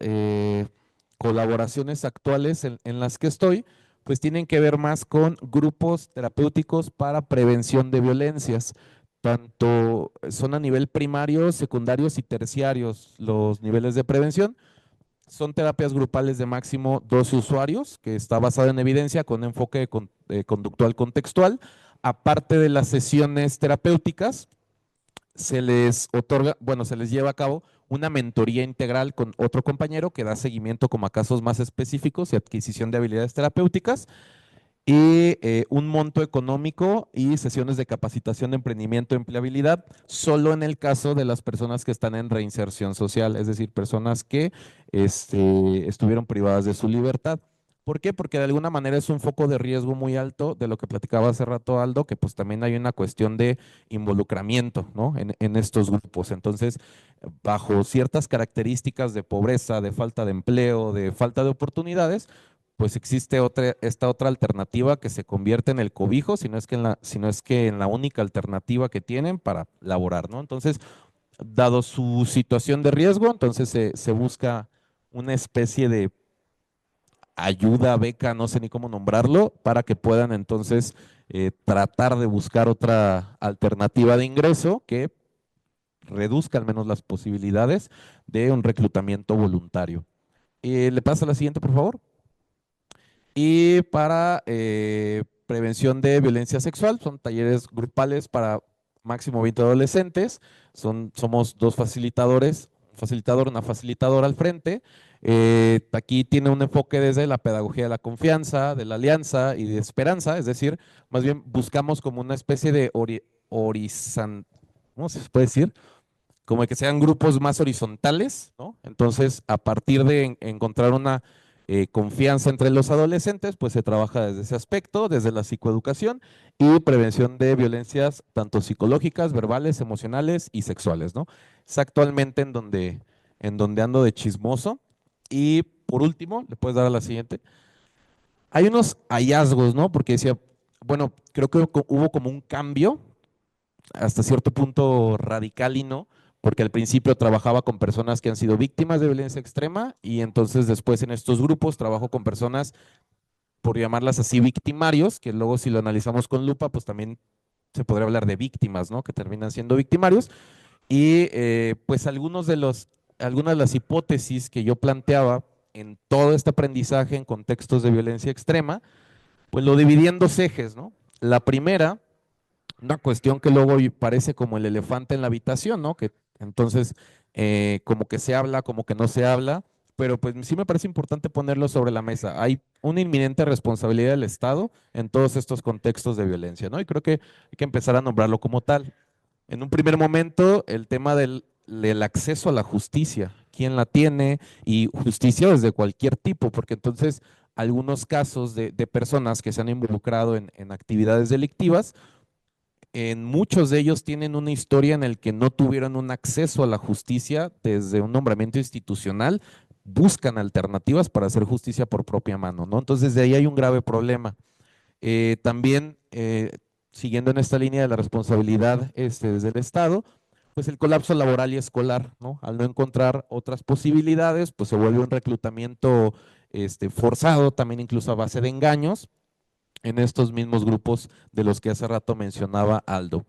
colaboraciones actuales en las que estoy, pues tienen que ver más con grupos terapéuticos para prevención de violencias. Tanto son a nivel primario, secundarios y terciarios los niveles de prevención. Son terapias grupales de máximo 12 usuarios, que está basada en evidencia con enfoque conductual contextual. Aparte de las sesiones terapéuticas, se les otorga, bueno, se les lleva a cabo una mentoría integral con otro compañero que da seguimiento como a casos más específicos y adquisición de habilidades terapéuticas y un monto económico y sesiones de capacitación de emprendimiento y empleabilidad solo en el caso de las personas que están en reinserción social, es decir, personas que estuvieron privadas de su libertad. ¿Por qué? Porque de alguna manera es un foco de riesgo muy alto de lo que platicaba hace rato Aldo, que pues también hay una cuestión de involucramiento, ¿no? En estos grupos. Entonces, bajo ciertas características de pobreza, de falta de empleo, de falta de oportunidades, pues existe esta otra alternativa que se convierte en el cobijo, si no es que en la única alternativa que tienen para laborar, ¿no? Entonces, dado su situación de riesgo, entonces se busca una especie de ayuda, beca, no sé ni cómo nombrarlo, para que puedan entonces tratar de buscar otra alternativa de ingreso que reduzca al menos las posibilidades de un reclutamiento voluntario. ¿Le pasa a la siguiente, por favor? Y para prevención de violencia sexual, son talleres grupales para máximo 20 adolescentes. Somos dos facilitadores, un facilitador, una facilitadora al frente. Aquí tiene un enfoque desde la pedagogía de la confianza, de la alianza y de esperanza, es decir, más bien buscamos como una especie de ¿cómo se puede decir? Como de que sean grupos más horizontales, ¿no? Entonces, a partir de encontrar una confianza entre los adolescentes, pues se trabaja desde ese aspecto, desde la psicoeducación y prevención de violencias tanto psicológicas, verbales, emocionales y sexuales, ¿no? Es actualmente en donde ando de chismoso. Y por último, le puedes dar a la siguiente. Hay unos hallazgos, ¿no? Porque decía, bueno, creo que hubo como un cambio hasta cierto punto radical y no, porque al principio trabajaba con personas que han sido víctimas de violencia extrema y entonces después en estos grupos trabajo con personas, por llamarlas así, victimarios, que luego si lo analizamos con lupa, pues también se podría hablar de víctimas, ¿no? Que terminan siendo victimarios. Y pues algunas de las hipótesis que yo planteaba en todo este aprendizaje en contextos de violencia extrema, pues lo dividí en dos ejes, ¿no? La primera, una cuestión que luego parece como el elefante en la habitación, ¿no? Que entonces como que se habla, como que no se habla, pero pues sí me parece importante ponerlo sobre la mesa. Hay una inminente responsabilidad del Estado en todos estos contextos de violencia, ¿no? Y creo que hay que empezar a nombrarlo como tal. En un primer momento, el tema del acceso a la justicia, quién la tiene y justicia desde cualquier tipo, porque entonces algunos casos de personas que se han involucrado en actividades delictivas, en muchos de ellos tienen una historia en el que no tuvieron un acceso a la justicia desde un nombramiento institucional, buscan alternativas para hacer justicia por propia mano, ¿no? Entonces, de ahí hay un grave problema. También, siguiendo en esta línea de la responsabilidad desde el Estado, pues el colapso laboral y escolar, ¿no? Al no encontrar otras posibilidades, pues se vuelve un reclutamiento forzado, también incluso a base de engaños, en estos mismos grupos de los que hace rato mencionaba Aldo.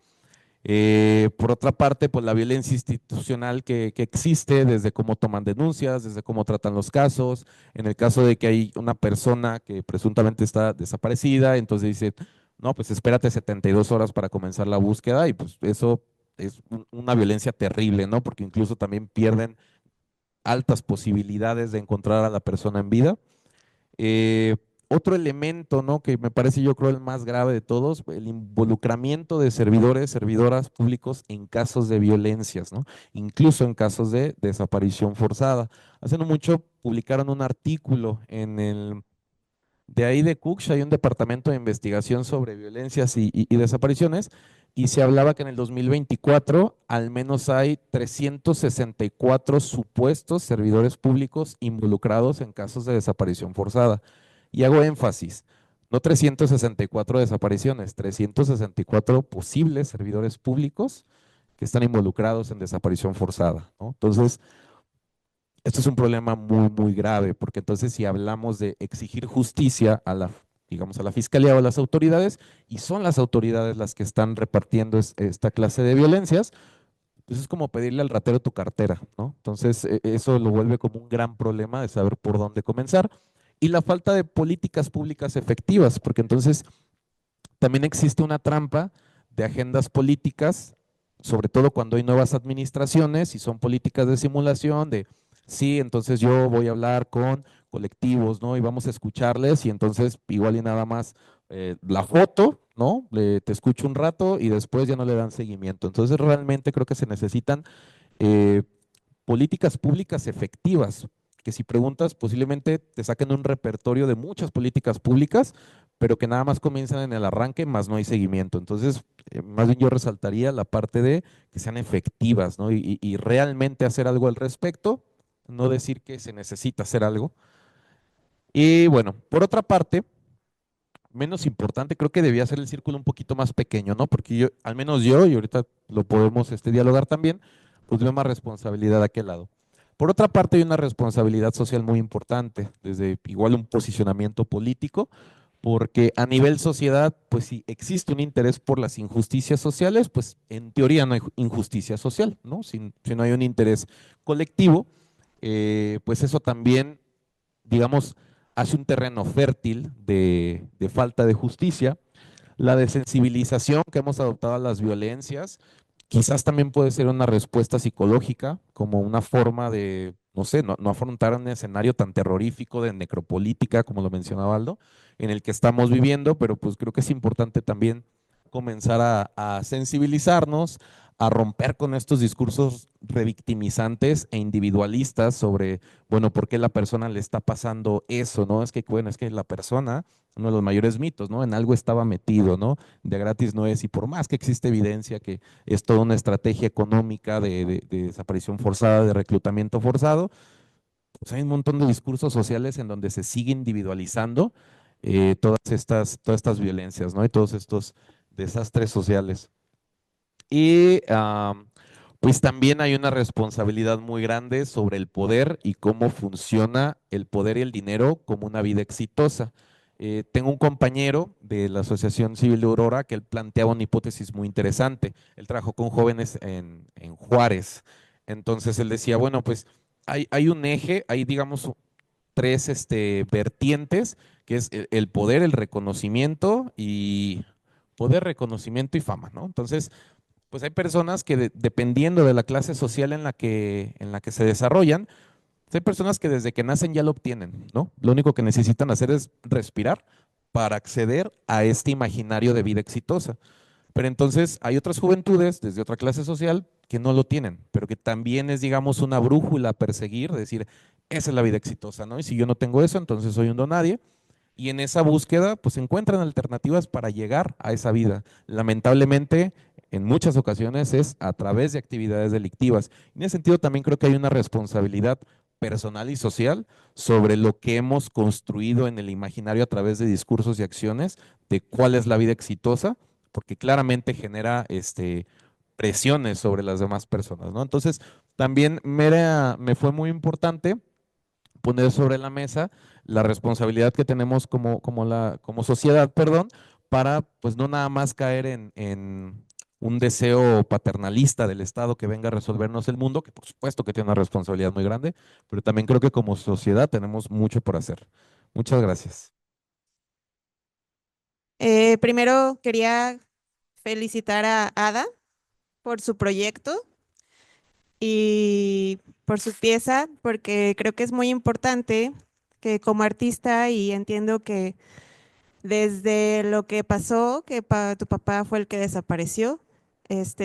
Por otra parte, pues la violencia institucional que existe, desde cómo toman denuncias, desde cómo tratan los casos, en el caso de que hay una persona que presuntamente está desaparecida, entonces dice, no, pues espérate 72 horas para comenzar la búsqueda y pues eso es una violencia terrible, ¿no? Porque incluso también pierden altas posibilidades de encontrar a la persona en vida. Eh, Otro elemento, ¿no? Que me parece yo creo el más grave de todos, el involucramiento de servidores, servidoras públicos en casos de violencias, ¿no? Incluso en casos de desaparición forzada. Hace no mucho publicaron un artículo de ahí de Cooks, hay un departamento de investigación sobre violencias y desapariciones, y se hablaba que en el 2024 al menos hay 364 supuestos servidores públicos involucrados en casos de desaparición forzada. Y hago énfasis, no 364 desapariciones, 364 posibles servidores públicos que están involucrados en desaparición forzada, ¿no? Entonces, esto es un problema muy, muy grave, porque entonces si hablamos de exigir justicia a la, digamos, a la fiscalía o a las autoridades, y son las autoridades las que están repartiendo esta clase de violencias, pues es como pedirle al ratero tu cartera, ¿no? Entonces, eso lo vuelve como un gran problema de saber por dónde comenzar. Y la falta de políticas públicas efectivas, porque entonces también existe una trampa de agendas políticas, sobre todo cuando hay nuevas administraciones y son políticas de simulación, de sí, entonces yo voy a hablar con colectivos, ¿no? Y vamos a escucharles y entonces igual y nada más la foto, ¿no? Te escucho un rato y después ya no le dan seguimiento. Entonces realmente creo que se necesitan eh, políticas públicas efectivas, que si preguntas posiblemente te saquen un repertorio de muchas políticas públicas, pero que nada más comienzan en el arranque, más no hay seguimiento. Entonces, más bien yo resaltaría la parte de que sean efectivas, ¿no? Y realmente hacer algo al respecto, no decir que se necesita hacer algo. Y bueno, por otra parte, menos importante, creo que debía ser el círculo un poquito más pequeño, ¿no? Porque yo, al menos yo, y ahorita lo podemos dialogar también, pues veo más responsabilidad de aquel lado. Por otra parte, hay una responsabilidad social muy importante, desde igual un posicionamiento político, porque a nivel sociedad, pues si existe un interés por las injusticias sociales, pues en teoría no hay injusticia social, ¿no? Si no hay un interés colectivo, pues eso también, digamos, hace un terreno fértil de falta de justicia. La desensibilización que hemos adoptado a las violencias, quizás también puede ser una respuesta psicológica, como una forma de, no sé, no afrontar un escenario tan terrorífico de necropolítica, como lo mencionaba Aldo, en el que estamos viviendo, pero pues creo que es importante también comenzar a sensibilizarnos, a romper con estos discursos revictimizantes e individualistas sobre, bueno, ¿por qué la persona le está pasando eso? ¿No? Es que, bueno, es que la persona, uno de los mayores mitos, ¿no? En algo estaba metido, ¿no? De gratis no es, y por más que existe evidencia que es toda una estrategia económica de desaparición forzada, de reclutamiento forzado, pues hay un montón de discursos sociales en donde se sigue individualizando todas estas violencias, ¿no? Y todos estos desastres sociales. Y pues también hay una responsabilidad muy grande sobre el poder y cómo funciona el poder y el dinero como una vida exitosa. Tengo un compañero de la Asociación Civil de Aurora que él planteaba una hipótesis muy interesante. Él trabajó con jóvenes en Juárez. Entonces él decía, bueno, pues hay un eje, hay digamos tres vertientes, que es el poder, el reconocimiento y poder, reconocimiento y fama, ¿no? Entonces, pues hay personas que dependiendo de la clase social en la que se desarrollan, pues hay personas que desde que nacen ya lo obtienen, ¿no? Lo único que necesitan hacer es respirar para acceder a este imaginario de vida exitosa. Pero entonces hay otras juventudes desde otra clase social que no lo tienen, pero que también es, digamos, una brújula a perseguir, decir, esa es la vida exitosa, ¿no? Y si yo no tengo eso, entonces soy un don nadie. Y en esa búsqueda, pues encuentran alternativas para llegar a esa vida. Lamentablemente, en muchas ocasiones es a través de actividades delictivas. En ese sentido, también creo que hay una responsabilidad personal y social sobre lo que hemos construido en el imaginario a través de discursos y acciones de cuál es la vida exitosa, porque claramente genera presiones sobre las demás personas, ¿no? Entonces, también me fue muy importante poner sobre la mesa la responsabilidad que tenemos como sociedad, perdón, para pues no nada más caer en un deseo paternalista del Estado que venga a resolvernos el mundo, que por supuesto que tiene una responsabilidad muy grande, pero también creo que como sociedad tenemos mucho por hacer. Muchas gracias. Primero quería felicitar a Ada por su proyecto y por su pieza, porque creo que es muy importante que como artista, y entiendo que desde lo que pasó, que tu papá fue el que desapareció,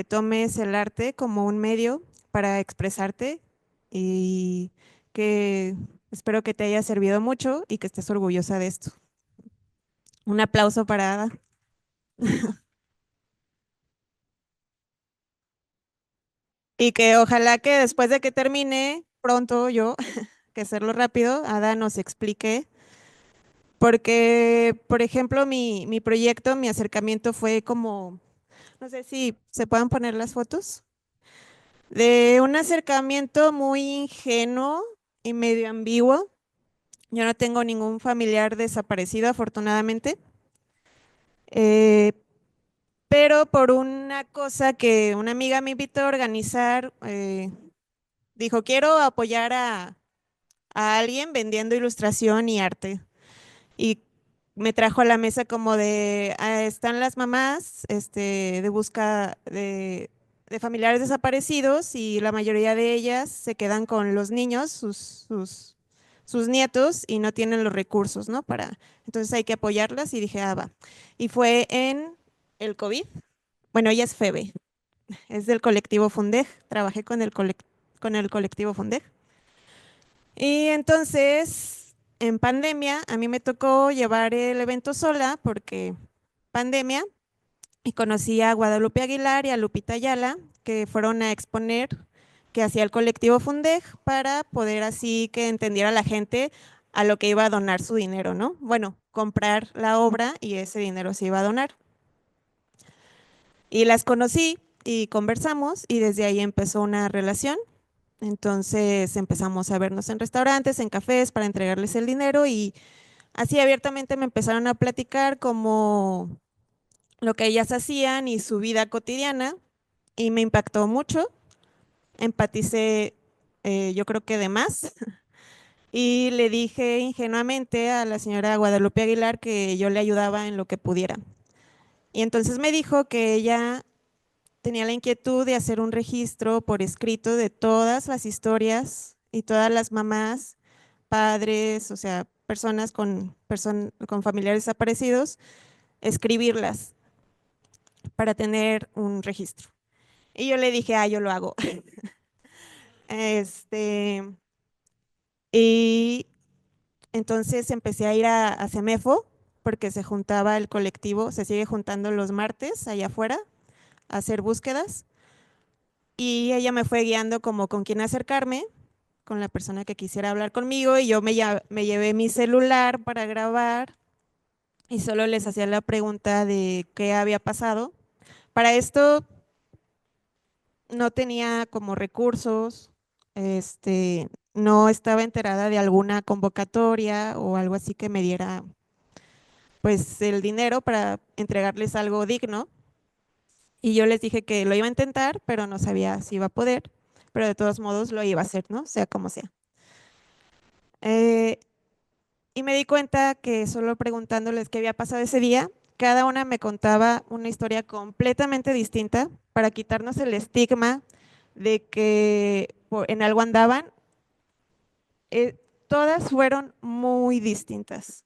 tomes el arte como un medio para expresarte y que espero que te haya servido mucho y que estés orgullosa de esto. Un aplauso para Ada. Y que ojalá que después de que termine pronto yo, que hacerlo rápido, Ada nos explique, porque, por ejemplo, mi proyecto, mi acercamiento fue como, no sé si se puedan poner las fotos, de un acercamiento muy ingenuo y medio ambiguo. Yo no tengo ningún familiar desaparecido, afortunadamente, eh, pero por una cosa que una amiga me invitó a organizar, dijo, quiero apoyar a alguien vendiendo ilustración y arte. Y me trajo a la mesa como de, están las mamás de busca de familiares desaparecidos y la mayoría de ellas se quedan con los niños, sus nietos y no tienen los recursos, ¿no? Entonces hay que apoyarlas y dije, va. Y fue en el COVID. Bueno, ella es Febe, es del colectivo Fundej, trabajé con con el colectivo Fundej. Y entonces, en pandemia, a mí me tocó llevar el evento sola porque pandemia, y conocí a Guadalupe Aguilar y a Lupita Ayala, que fueron a exponer que hacía el colectivo Fundej para poder así que entendiera la gente a lo que iba a donar su dinero, ¿no? Bueno, comprar la obra y ese dinero se iba a donar. Y las conocí y conversamos y desde ahí empezó una relación. Entonces empezamos a vernos en restaurantes, en cafés para entregarles el dinero y así abiertamente me empezaron a platicar como lo que ellas hacían y su vida cotidiana y me impactó mucho. Empaticé, yo creo que de más. Y le dije ingenuamente a la señora Guadalupe Aguilar que yo le ayudaba en lo que pudiera. Y entonces me dijo que ella tenía la inquietud de hacer un registro por escrito de todas las historias y todas las mamás, padres, o sea, personas con familiares desaparecidos, escribirlas para tener un registro. Y yo le dije, yo lo hago. Y entonces empecé a ir a CEMEFO porque se juntaba el colectivo, se sigue juntando los martes allá afuera a hacer búsquedas y ella me fue guiando como con quién acercarme, con la persona que quisiera hablar conmigo y yo me llevé mi celular para grabar y solo les hacía la pregunta de qué había pasado. Para esto no tenía como recursos, no estaba enterada de alguna convocatoria o algo así que me diera pues el dinero para entregarles algo digno. Y yo les dije que lo iba a intentar, pero no sabía si iba a poder, pero de todos modos lo iba a hacer, ¿no? Sea como sea. Y me di cuenta que solo preguntándoles qué había pasado ese día, cada una me contaba una historia completamente distinta para quitarnos el estigma de que en algo andaban. Todas fueron muy distintas.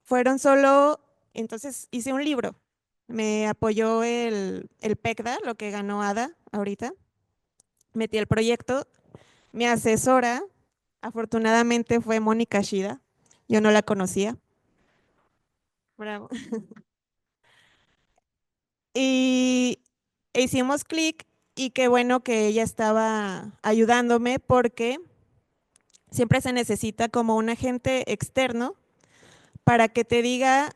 Fueron solo, entonces hice un libro. Me apoyó el PECDA, lo que ganó ADA ahorita. Metí el proyecto. Mi asesora, afortunadamente, fue Mónica Shida. Yo no la conocía. Bravo. Y hicimos clic y qué bueno que ella estaba ayudándome porque siempre se necesita como un agente externo para que te diga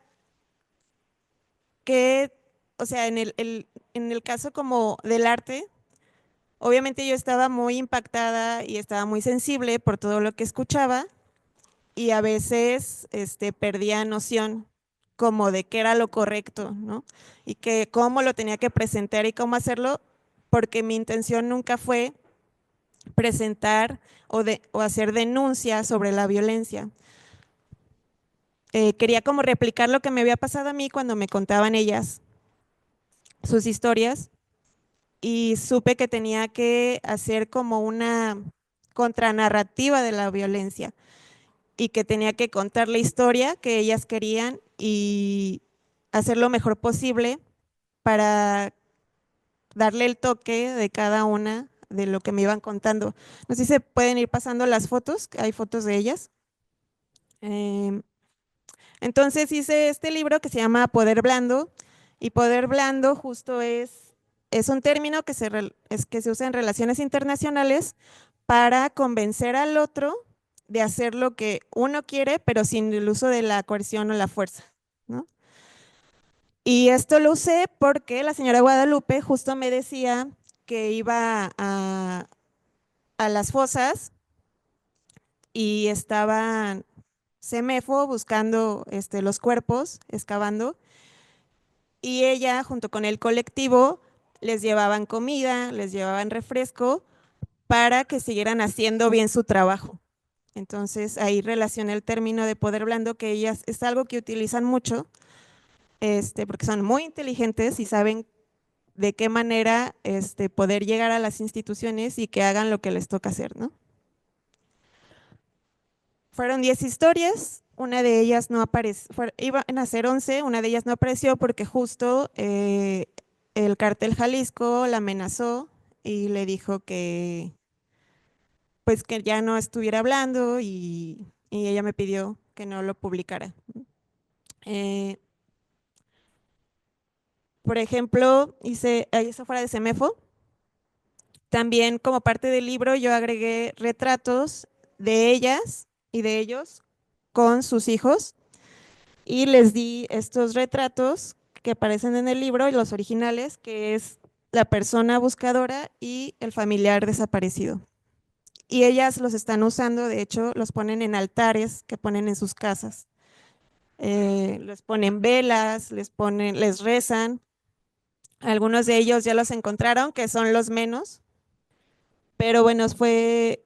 que, o sea, en el caso como del arte, obviamente yo estaba muy impactada y estaba muy sensible por todo lo que escuchaba y a veces perdía noción como de qué era lo correcto, ¿no? Y que cómo lo tenía que presentar y cómo hacerlo, porque mi intención nunca fue presentar o hacer denuncias sobre la violencia. Quería como replicar lo que me había pasado a mí cuando me contaban ellas sus historias y supe que tenía que hacer como una contranarrativa de la violencia y que tenía que contar la historia que ellas querían y hacer lo mejor posible para darle el toque de cada una de lo que me iban contando. No sé si se pueden ir pasando las fotos, hay fotos de ellas. Entonces hice este libro que se llama Poder Blando y Poder Blando justo es un término que que se usa en relaciones internacionales para convencer al otro de hacer lo que uno quiere, pero sin el uso de la coerción o la fuerza, ¿no? Y esto lo usé porque la señora Guadalupe justo me decía que iba a las fosas y estaban CEMEFO buscando los cuerpos, excavando, y ella junto con el colectivo les llevaban comida, les llevaban refresco para que siguieran haciendo bien su trabajo. Entonces ahí relacioné el término de poder blando, que ellas es algo que utilizan mucho, porque son muy inteligentes y saben de qué manera poder llegar a las instituciones y que hagan lo que les toca hacer, ¿no? Fueron 10 historias, una de ellas no apareció, iban a ser 11, una de ellas no apareció porque justo el cártel Jalisco la amenazó y le dijo que pues que ya no estuviera hablando y ella me pidió que no lo publicara. Por ejemplo, eso fuera de CEMEFO. También como parte del libro yo agregué retratos de ellas y de ellos con sus hijos y les di estos retratos que aparecen en el libro, los originales, que es la persona buscadora y el familiar desaparecido. Y ellas los están usando, de hecho, los ponen en altares que ponen en sus casas. Les ponen velas, les rezan. Algunos de ellos ya los encontraron, que son los menos. Pero bueno, después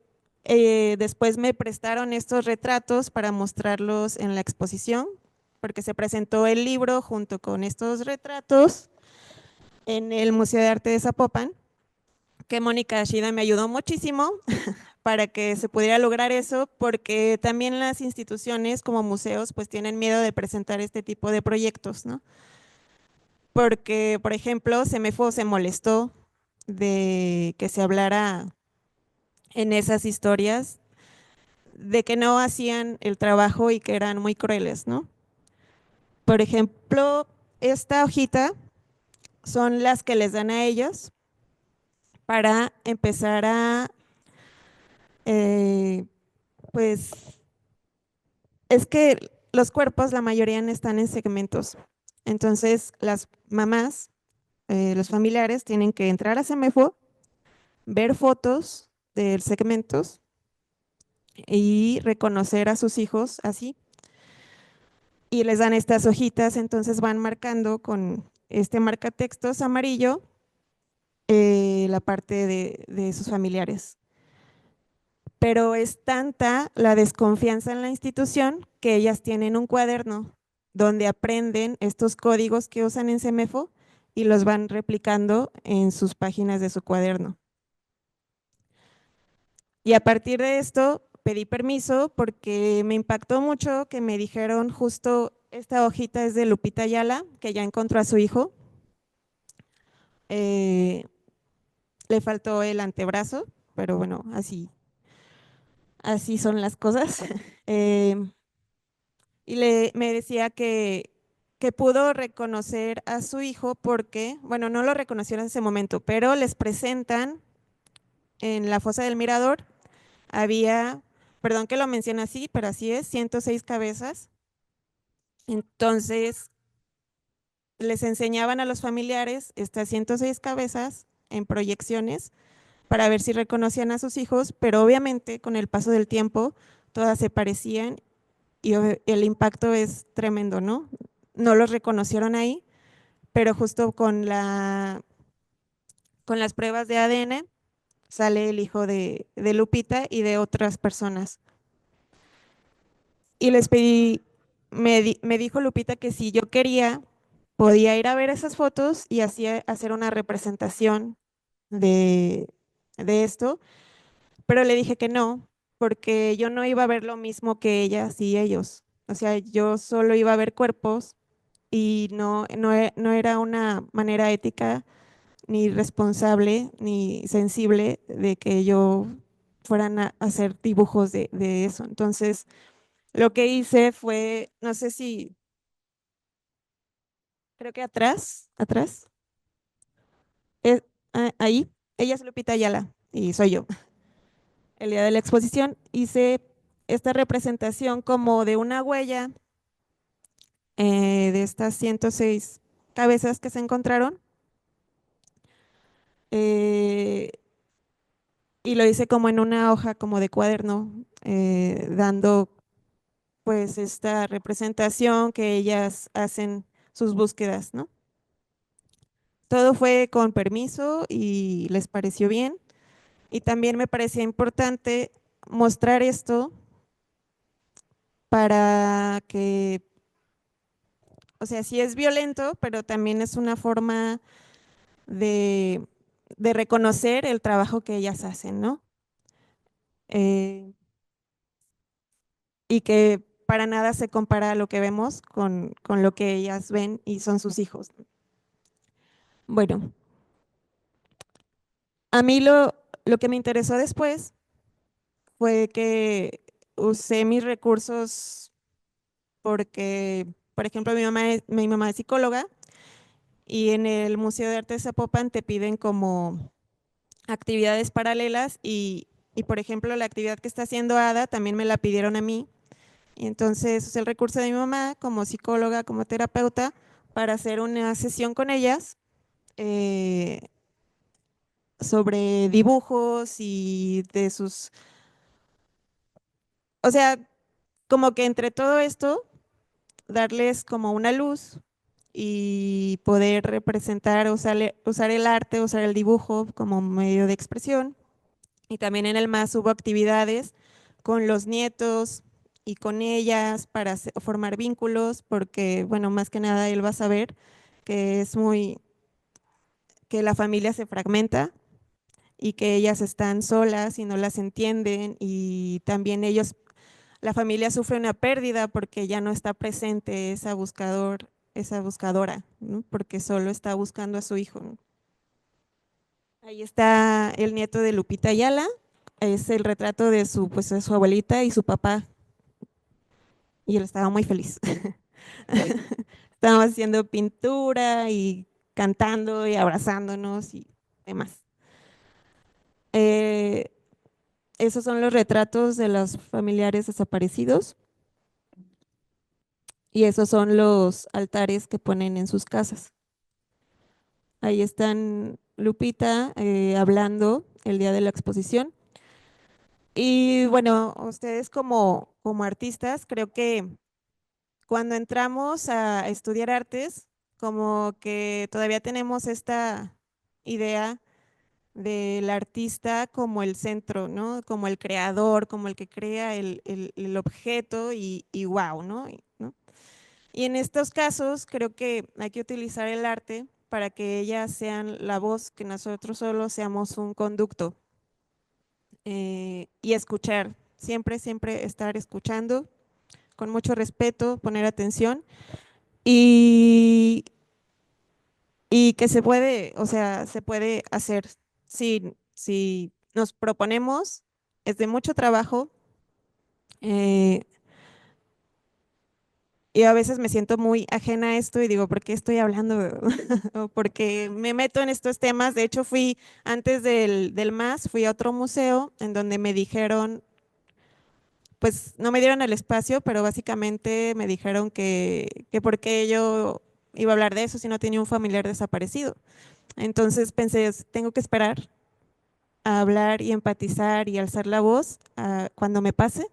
me prestaron estos retratos para mostrarlos en la exposición, porque se presentó el libro junto con estos retratos en el Museo de Arte de Zapopan, que Mónica Ashida me ayudó muchísimo para que se pudiera lograr eso, porque también las instituciones como museos pues tienen miedo de presentar este tipo de proyectos, ¿no? Porque, por ejemplo, Semefo se molestó de que se hablara en esas historias de que no hacían el trabajo y que eran muy crueles, ¿no? Por ejemplo, esta hojita son las que les dan a ellos para empezar a, pues, es que los cuerpos, la mayoría están en segmentos. Entonces, las mamás, los familiares, tienen que entrar a Semefo, ver fotos de segmentos y reconocer a sus hijos así. Y les dan estas hojitas, entonces van marcando con este marcatextos amarillo la parte de sus familiares. Pero es tanta la desconfianza en la institución que ellas tienen un cuaderno donde aprenden estos códigos que usan en Semefo y los van replicando en sus páginas de su cuaderno. Y a partir de esto pedí permiso porque me impactó mucho que me dijeron justo esta hojita es de Lupita Ayala, que ya encontró a su hijo. Le faltó el antebrazo, pero bueno, así son las cosas. Y me decía que pudo reconocer a su hijo porque, bueno, no lo reconoció en ese momento, pero les presentan en la fosa del Mirador, había, perdón que lo mencione así, pero así es, 106 cabezas. Entonces, les enseñaban a los familiares estas 106 cabezas en proyecciones para ver si reconocían a sus hijos, pero obviamente con el paso del tiempo todas se parecían y el impacto es tremendo, ¿no? No los reconocieron ahí, pero justo con las pruebas de ADN sale el hijo de Lupita y de otras personas. Y les pedí, me dijo Lupita que si yo quería, podía ir a ver esas fotos y así hacer una representación de esto, pero le dije que no, porque yo no iba a ver lo mismo que ellas y ellos. O sea, yo solo iba a ver cuerpos y no era una manera ética, ni responsable, ni sensible de que yo fueran a hacer dibujos de eso. Entonces, lo que hice fue, no sé si, creo que atrás, ahí, ella es Lupita Ayala y soy yo. El día de la exposición hice esta representación como de una huella de estas 106 cabezas que se encontraron. Y lo hice como en una hoja como de cuaderno, dando pues esta representación que ellas hacen sus búsquedas, ¿no? Todo fue con permiso y les pareció bien. Y también me parecía importante mostrar esto para que, o sea, sí es violento, pero también es una forma de reconocer el trabajo que ellas hacen, ¿no? Y que para nada se compara a lo que vemos con lo que ellas ven y son sus hijos. Bueno, a mí lo que me interesó después fue que usé mis recursos porque, por ejemplo, mi mamá es psicóloga y en el Museo de Arte de Zapopan te piden como actividades paralelas y, por ejemplo, la actividad que está haciendo Ada también me la pidieron a mí. Y entonces usé el recurso de mi mamá como psicóloga, como terapeuta, para hacer una sesión con ellas sobre dibujos y de sus, o sea, como que entre todo esto, darles como una luz y poder representar, usar el arte, usar el dibujo como medio de expresión. Y también en el MAS hubo actividades con los nietos y con ellas para formar vínculos, porque, bueno, más que nada él va a saber que es que la familia se fragmenta y que ellas están solas y no las entienden, y también ellos, la familia sufre una pérdida porque ya no está presente esa buscadora, ¿no? Porque solo está buscando a su hijo, ¿no? Ahí está el nieto de Lupita Ayala, es el retrato de de su abuelita y su papá, y él estaba muy feliz. Estábamos haciendo pintura y cantando y abrazándonos y demás. Eh, Esos son los retratos de los familiares desaparecidos y esos son los altares que ponen en sus casas. Ahí están Lupita hablando el día de la exposición. Y bueno, ustedes como artistas, creo que cuando entramos a estudiar artes, como que todavía tenemos esta idea del artista como el centro, ¿no? Como el creador, como el que crea el objeto y wow, ¿no? ¿no? Y en estos casos creo que hay que utilizar el arte para que ellas sean la voz, que nosotros solo seamos un conducto y escuchar, siempre, siempre estar escuchando con mucho respeto, poner atención y, y que se puede, o sea, se puede hacer si nos proponemos, es de mucho trabajo eh, y a veces me siento muy ajena a esto y digo, ¿por qué estoy hablando? O porque me meto en estos temas. De hecho, fui antes del MAS, fui a otro museo en donde me dijeron, pues no me dieron el espacio, pero básicamente me dijeron que por qué yo iba a hablar de eso si no tenía un familiar desaparecido. Entonces pensé, tengo que esperar a hablar y empatizar y alzar la voz cuando me pase.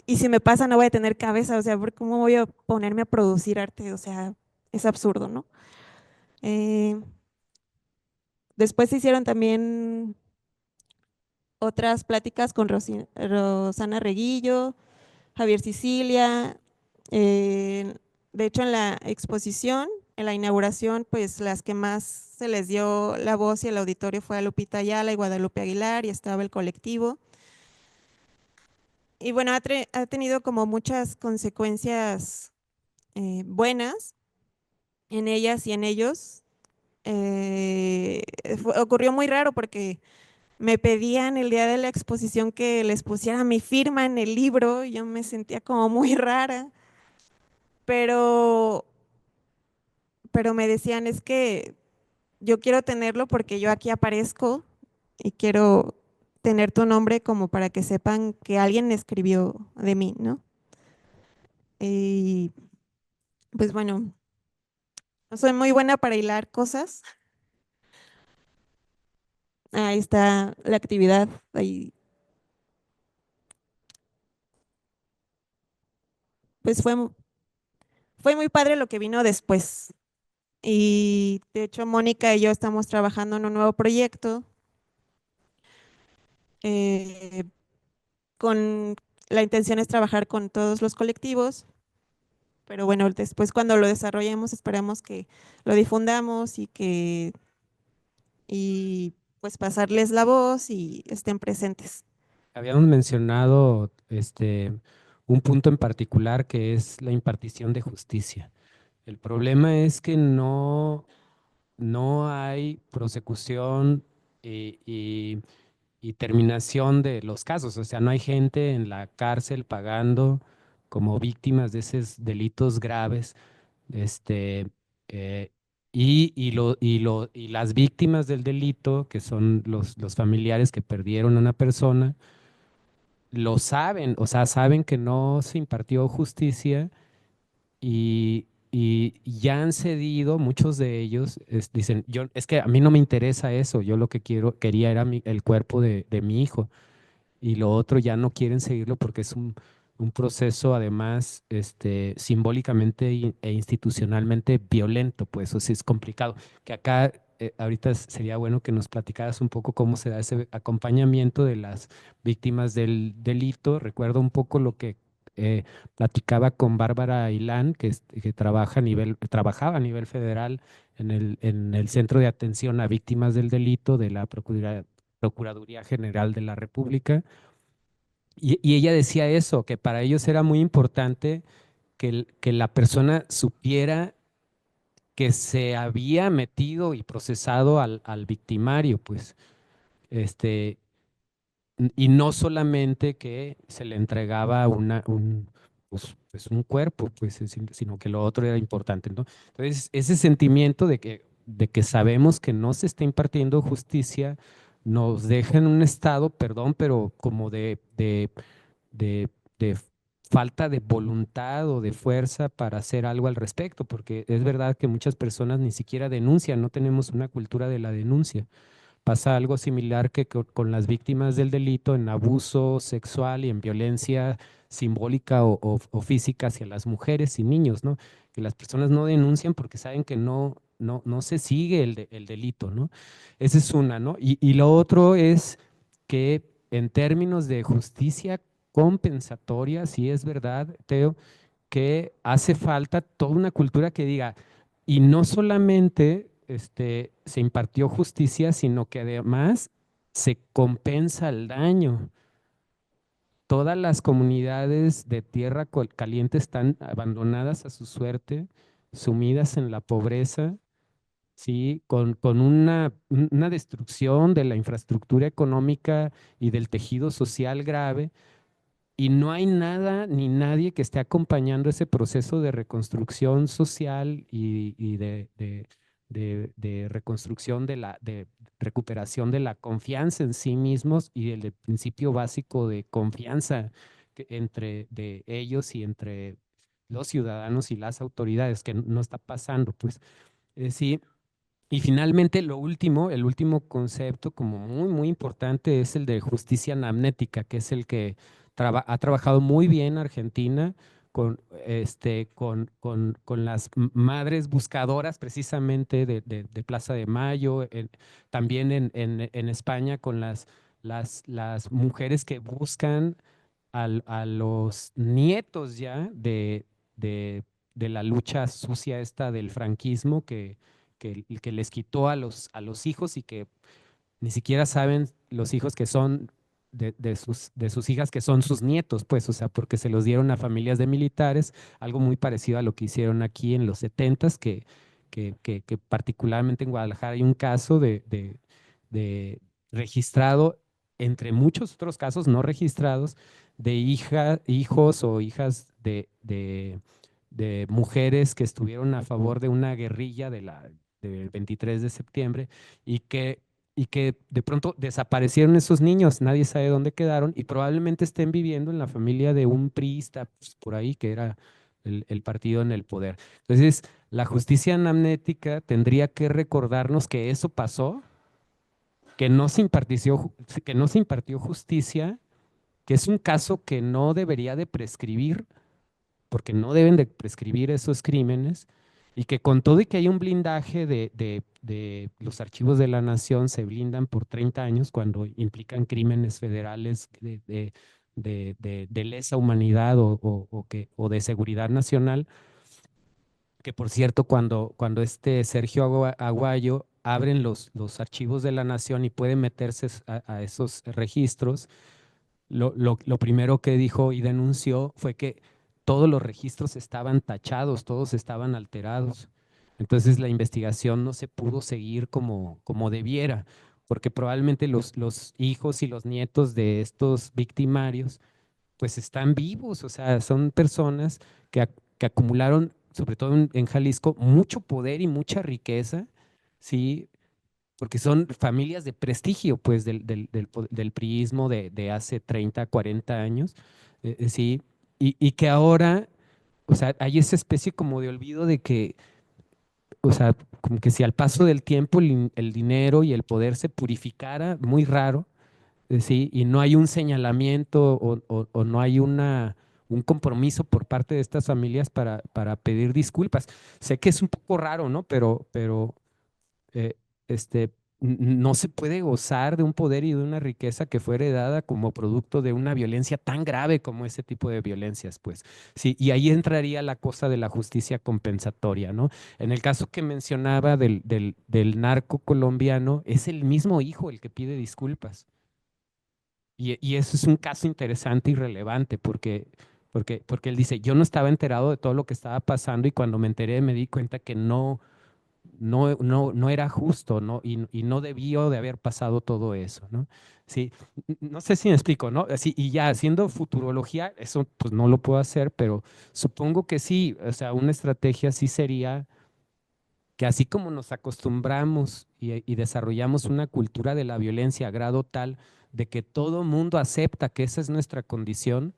Y si me pasa no voy a tener cabeza, o sea, ¿cómo voy a ponerme a producir arte? O sea, es absurdo, ¿no? Eh, Después se hicieron también otras pláticas con Rosana Reguillo, Javier Sicilia. De hecho, en la exposición, en la inauguración, pues las que más se les dio la voz y el auditorio fue a Lupita Ayala y Guadalupe Aguilar, y estaba el colectivo. Y bueno, ha tenido como muchas consecuencias buenas en ellas y en ellos. Ocurrió muy raro porque me pedían el día de la exposición que les pusiera mi firma en el libro y yo me sentía como muy rara, pero, pero me decían, es que yo quiero tenerlo porque yo aquí aparezco y quiero tener tu nombre como para que sepan que alguien escribió de mí, ¿no? Y pues bueno, no soy muy buena para hilar cosas. Ahí está la actividad, ahí. Pues fue muy padre lo que vino después. Y de hecho, Mónica y yo estamos trabajando en un nuevo proyecto eh, con la intención es trabajar con todos los colectivos, pero bueno, después cuando lo desarrollemos esperamos que lo difundamos y pues pasarles la voz y estén presentes. Habíamos mencionado un punto en particular que es la impartición de justicia. El problema es que no hay prosecución y terminación de los casos. O sea, no hay gente en la cárcel pagando como víctimas de esos delitos graves. Este, eh, y las víctimas del delito, que son los familiares que perdieron a una persona, lo saben, o sea, saben que no se impartió justicia y y ya han cedido, muchos de ellos dicen, es que a mí no me interesa eso, yo lo que quería era el cuerpo de mi hijo, y lo otro ya no quieren seguirlo porque es un proceso además simbólicamente e institucionalmente violento, pues eso sí es complicado. Que acá ahorita sería bueno que nos platicaras un poco cómo se da ese acompañamiento de las víctimas del delito. Recuerdo un poco lo que platicaba con Bárbara Ailán, que trabajaba a nivel federal en el Centro de Atención a Víctimas del Delito de la Procuraduría General de la República. Y ella decía eso, que para ellos era muy importante que la persona supiera que se había metido y procesado al victimario, pues, este, y no solamente que se le entregaba pues, un cuerpo, pues, sino que lo otro era importante, ¿no? Entonces, ese sentimiento de que sabemos que no se está impartiendo justicia nos deja en un estado, perdón, pero como de, de falta de voluntad o de fuerza para hacer algo al respecto, porque es verdad que muchas personas ni siquiera denuncian, no tenemos una cultura de la denuncia. Pasa algo similar que con las víctimas del delito en abuso sexual y en violencia simbólica o física hacia las mujeres y niños, ¿no? Que las personas no denuncian porque saben que no se sigue el delito, ¿no? Esa es una, ¿no? Y lo otro es que en términos de justicia compensatoria, sí es verdad, Teo, que hace falta toda una cultura que diga, y no solamente se impartió justicia, sino que además se compensa el daño. Todas las comunidades de tierra caliente están abandonadas a su suerte, sumidas en la pobreza, ¿sí? Con una destrucción de la infraestructura económica y del tejido social grave, y no hay nada ni nadie que esté acompañando ese proceso de reconstrucción social y de reconstrucción de recuperación de la confianza en sí mismos y del principio básico de confianza entre de ellos y entre los ciudadanos y las autoridades, que no está pasando, pues. Sí. Y finalmente, el último concepto como muy, muy importante es el de justicia anamnética, que es el que ha trabajado muy bien Argentina con las madres buscadoras precisamente de Plaza de Mayo, también en España con las mujeres que buscan a los nietos ya de la lucha sucia esta del franquismo que les quitó a los hijos y que ni siquiera saben los hijos que son de sus hijas que son sus nietos, pues, o sea, porque se los dieron a familias de militares, algo muy parecido a lo que hicieron aquí en los 70s, que particularmente en Guadalajara hay un caso de registrado, entre muchos otros casos no registrados, de hijos o hijas de mujeres que estuvieron a favor de una guerrilla del 23 de septiembre y que de pronto desaparecieron esos niños, nadie sabe dónde quedaron y probablemente estén viviendo en la familia de un priista pues, por ahí que era el partido en el poder. Entonces, la justicia anamnética tendría que recordarnos que eso pasó, que no se impartió justicia, que es un caso que no debería de prescribir, porque no deben de prescribir esos crímenes, y que con todo y que hay un blindaje de los archivos de la nación, se blindan por 30 años cuando implican crímenes federales de lesa humanidad o de seguridad nacional, que por cierto, cuando Sergio Aguayo abren los archivos de la nación y puede meterse a esos registros, lo primero que dijo y denunció fue que todos los registros estaban tachados, todos estaban alterados. Entonces la investigación no se pudo seguir como debiera, porque probablemente los hijos y los nietos de estos victimarios pues están vivos, o sea, son personas que acumularon, sobre todo en Jalisco, mucho poder y mucha riqueza, ¿sí? Porque son familias de prestigio, pues, del priismo de hace 30, 40 años, sí, y que ahora o sea, hay esa especie como de olvido de que, o sea, como que si al paso del tiempo el dinero y el poder se purificara, muy raro, ¿sí? Y no hay un señalamiento o no hay un compromiso por parte de estas familias para pedir disculpas. Sé que es un poco raro, ¿no? Pero eh, este, no se puede gozar de un poder y de una riqueza que fue heredada como producto de una violencia tan grave como ese tipo de violencias, pues. Sí, y ahí entraría la cosa de la justicia compensatoria, ¿no? En el caso que mencionaba del narco colombiano, es el mismo hijo el que pide disculpas. Y eso es un caso interesante y relevante porque él dice, yo no estaba enterado de todo lo que estaba pasando y cuando me enteré me di cuenta que no era justo, ¿no? Y no debió de haber pasado todo eso, ¿no? Sí, no sé si me explico, ¿no? Así, y ya haciendo futurología, eso pues no lo puedo hacer, pero supongo que sí, o sea, una estrategia sí sería que así como nos acostumbramos y desarrollamos una cultura de la violencia a grado tal de que todo mundo acepta que esa es nuestra condición,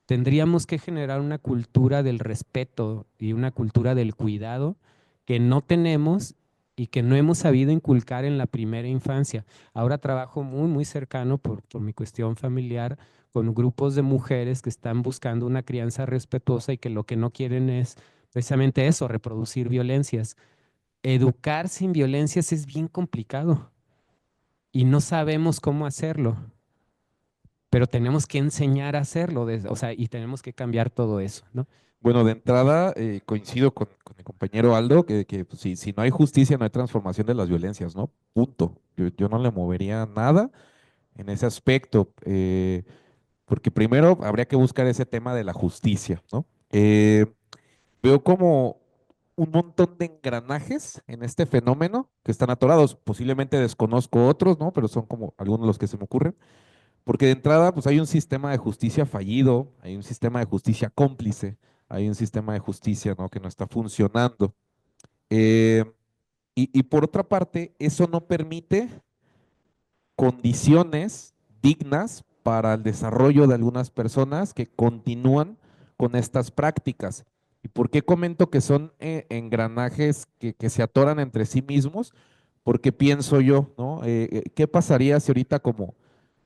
tendríamos que generar una cultura del respeto y una cultura del cuidado que no tenemos y que no hemos sabido inculcar en la primera infancia. Ahora trabajo muy cercano por mi cuestión familiar con grupos de mujeres que están buscando una crianza respetuosa y que lo que no quieren es precisamente eso, reproducir violencias. Educar sin violencias es bien complicado y no sabemos cómo hacerlo, pero tenemos que enseñar a hacerlo, o sea, y tenemos que cambiar todo eso, ¿no? Bueno, de entrada coincido con mi compañero Aldo que pues, si no hay justicia no hay transformación de las violencias, ¿no? Punto. Yo no le movería nada en ese aspecto, porque primero habría que buscar ese tema de la justicia, ¿no? Veo como un montón de engranajes en este fenómeno que están atorados. Posiblemente desconozco otros, ¿no? Pero son como algunos de los que se me ocurren. Porque de entrada, pues hay un sistema de justicia fallido, hay un sistema de justicia cómplice, hay un sistema de justicia, ¿no? Que no está funcionando. Eh, y por otra parte, eso no permite condiciones dignas para el desarrollo de algunas personas que continúan con estas prácticas. ¿Y por qué comento que son engranajes que se atoran entre sí mismos? Porque pienso yo, ¿no? ¿Qué pasaría si ahorita como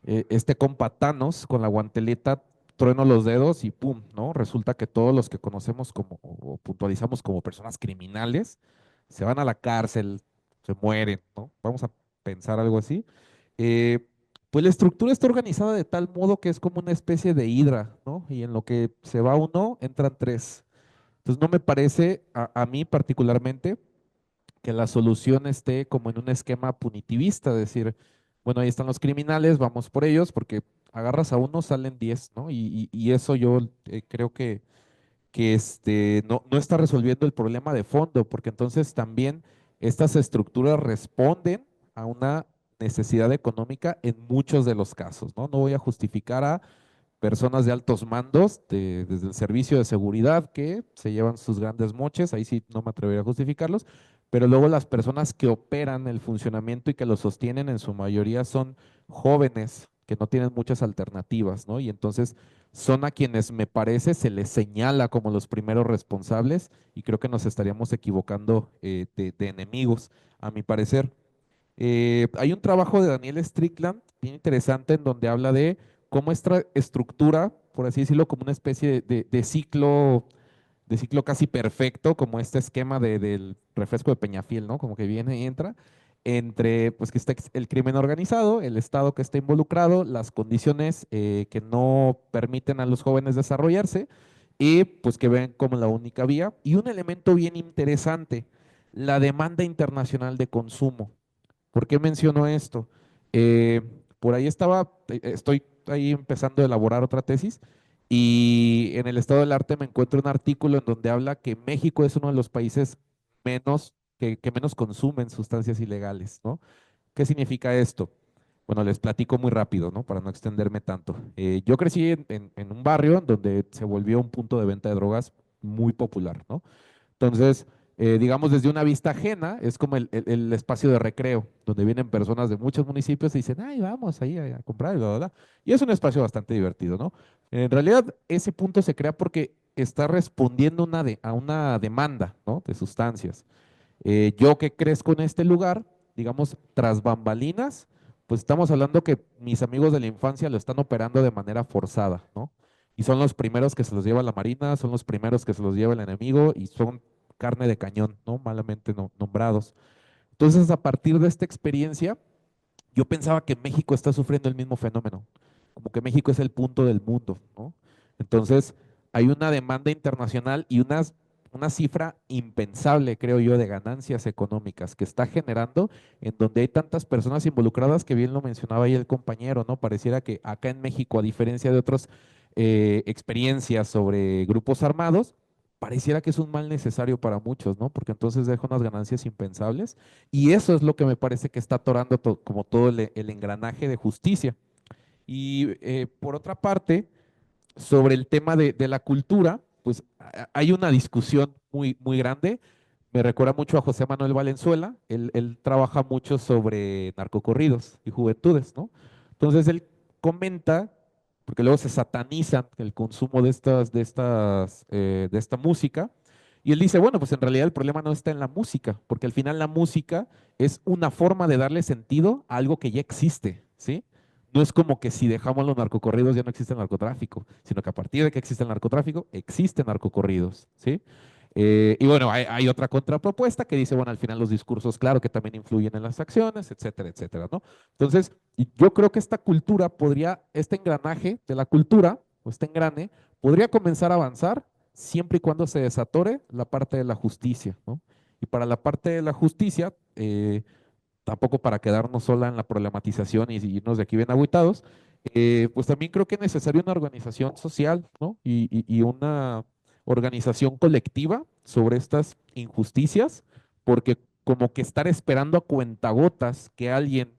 este compa Thanos con la guanteleta trueno los dedos y pum, ¿no? Resulta que todos los que conocemos como o puntualizamos como personas criminales se van a la cárcel, se mueren, ¿no? Vamos a pensar algo así. Eh, pues la estructura está organizada de tal modo que es como una especie de hidra, ¿no? Y en lo que se va uno, entran tres. Entonces no me parece a mí particularmente que la solución esté como en un esquema punitivista, es decir, bueno, ahí están los criminales, vamos por ellos, porque agarras a uno, salen 10, ¿no? Y eso yo creo que no está resolviendo el problema de fondo, porque entonces también estas estructuras responden a una necesidad económica en muchos de los casos, ¿no? No voy a justificar a personas de altos mandos desde el servicio de seguridad que se llevan sus grandes moches, ahí sí no me atrevería a justificarlos, pero luego las personas que operan el funcionamiento y que lo sostienen en su mayoría son jóvenes que no tienen muchas alternativas, ¿no? Y entonces son a quienes me parece se les señala como los primeros responsables y creo que nos estaríamos equivocando de enemigos, a mi parecer. Hay un trabajo de Daniel Strickland bien interesante en donde habla de cómo esta estructura, por así decirlo, como una especie de ciclo casi perfecto, como este esquema del refresco de Peñafiel, ¿no? Como que viene y entra, entre pues que está el crimen organizado, el Estado que está involucrado, las condiciones que no permiten a los jóvenes desarrollarse y pues que ven como la única vía. Y un elemento bien interesante, la demanda internacional de consumo. ¿Por qué menciono esto? Eh, por ahí estoy ahí empezando a elaborar otra tesis y en el estado del arte me encuentro un artículo en donde habla que México es uno de los países que menos consumen sustancias ilegales, ¿no? ¿Qué significa esto? Bueno, les platico muy rápido, ¿no? Para no extenderme tanto. Yo crecí en un barrio donde se volvió un punto de venta de drogas muy popular, ¿no? Entonces, digamos, desde una vista ajena, es como el espacio de recreo, donde vienen personas de muchos municipios y dicen, ay, vamos ahí a comprar, y bla, bla, bla. Y es un espacio bastante divertido, ¿no? En realidad, ese punto se crea porque está respondiendo a una demanda, ¿no? De sustancias. Yo que crezco en este lugar, digamos, tras bambalinas, pues estamos hablando que mis amigos de la infancia lo están operando de manera forzada, ¿no? Y son los primeros que se los lleva la marina, son los primeros que se los lleva el enemigo y son carne de cañón, ¿no? Malamente nombrados. Entonces, a partir de esta experiencia, yo pensaba que México está sufriendo el mismo fenómeno, como que México es el punto del mundo, ¿no? Entonces, hay una demanda internacional y una cifra impensable, creo yo, de ganancias económicas que está generando en donde hay tantas personas involucradas que bien lo mencionaba ahí el compañero, ¿no? Pareciera que acá en México, a diferencia de otras experiencias sobre grupos armados, pareciera que es un mal necesario para muchos, ¿no? Porque entonces deja unas ganancias impensables y eso es lo que me parece que está atorando como todo el engranaje de justicia. Y por otra parte, sobre el tema de la cultura, pues hay una discusión muy grande. Me recuerda mucho a José Manuel Valenzuela. Él trabaja mucho sobre narcocorridos y juventudes, ¿no? Entonces él comenta, porque luego se satanizan el consumo de esta música, y él dice, bueno, pues en realidad el problema no está en la música, porque al final la música es una forma de darle sentido a algo que ya existe, ¿sí? No es como que si dejamos los narcocorridos ya no existe el narcotráfico, sino que a partir de que existe el narcotráfico, existen narcocorridos, ¿sí? Y bueno, hay otra contrapropuesta que dice, bueno, al final los discursos, claro que también influyen en las acciones, etcétera, etcétera, ¿no? Entonces, yo creo que esta cultura podría, este engranaje de la cultura, o este engrane, podría comenzar a avanzar siempre y cuando se desatore la parte de la justicia, ¿no? Y para la parte de la justicia, tampoco para quedarnos sola en la problematización y irnos de aquí bien agüitados, pues también creo que es necesaria una organización social, ¿no? Y una organización colectiva sobre estas injusticias, porque como que estar esperando a cuentagotas que alguien,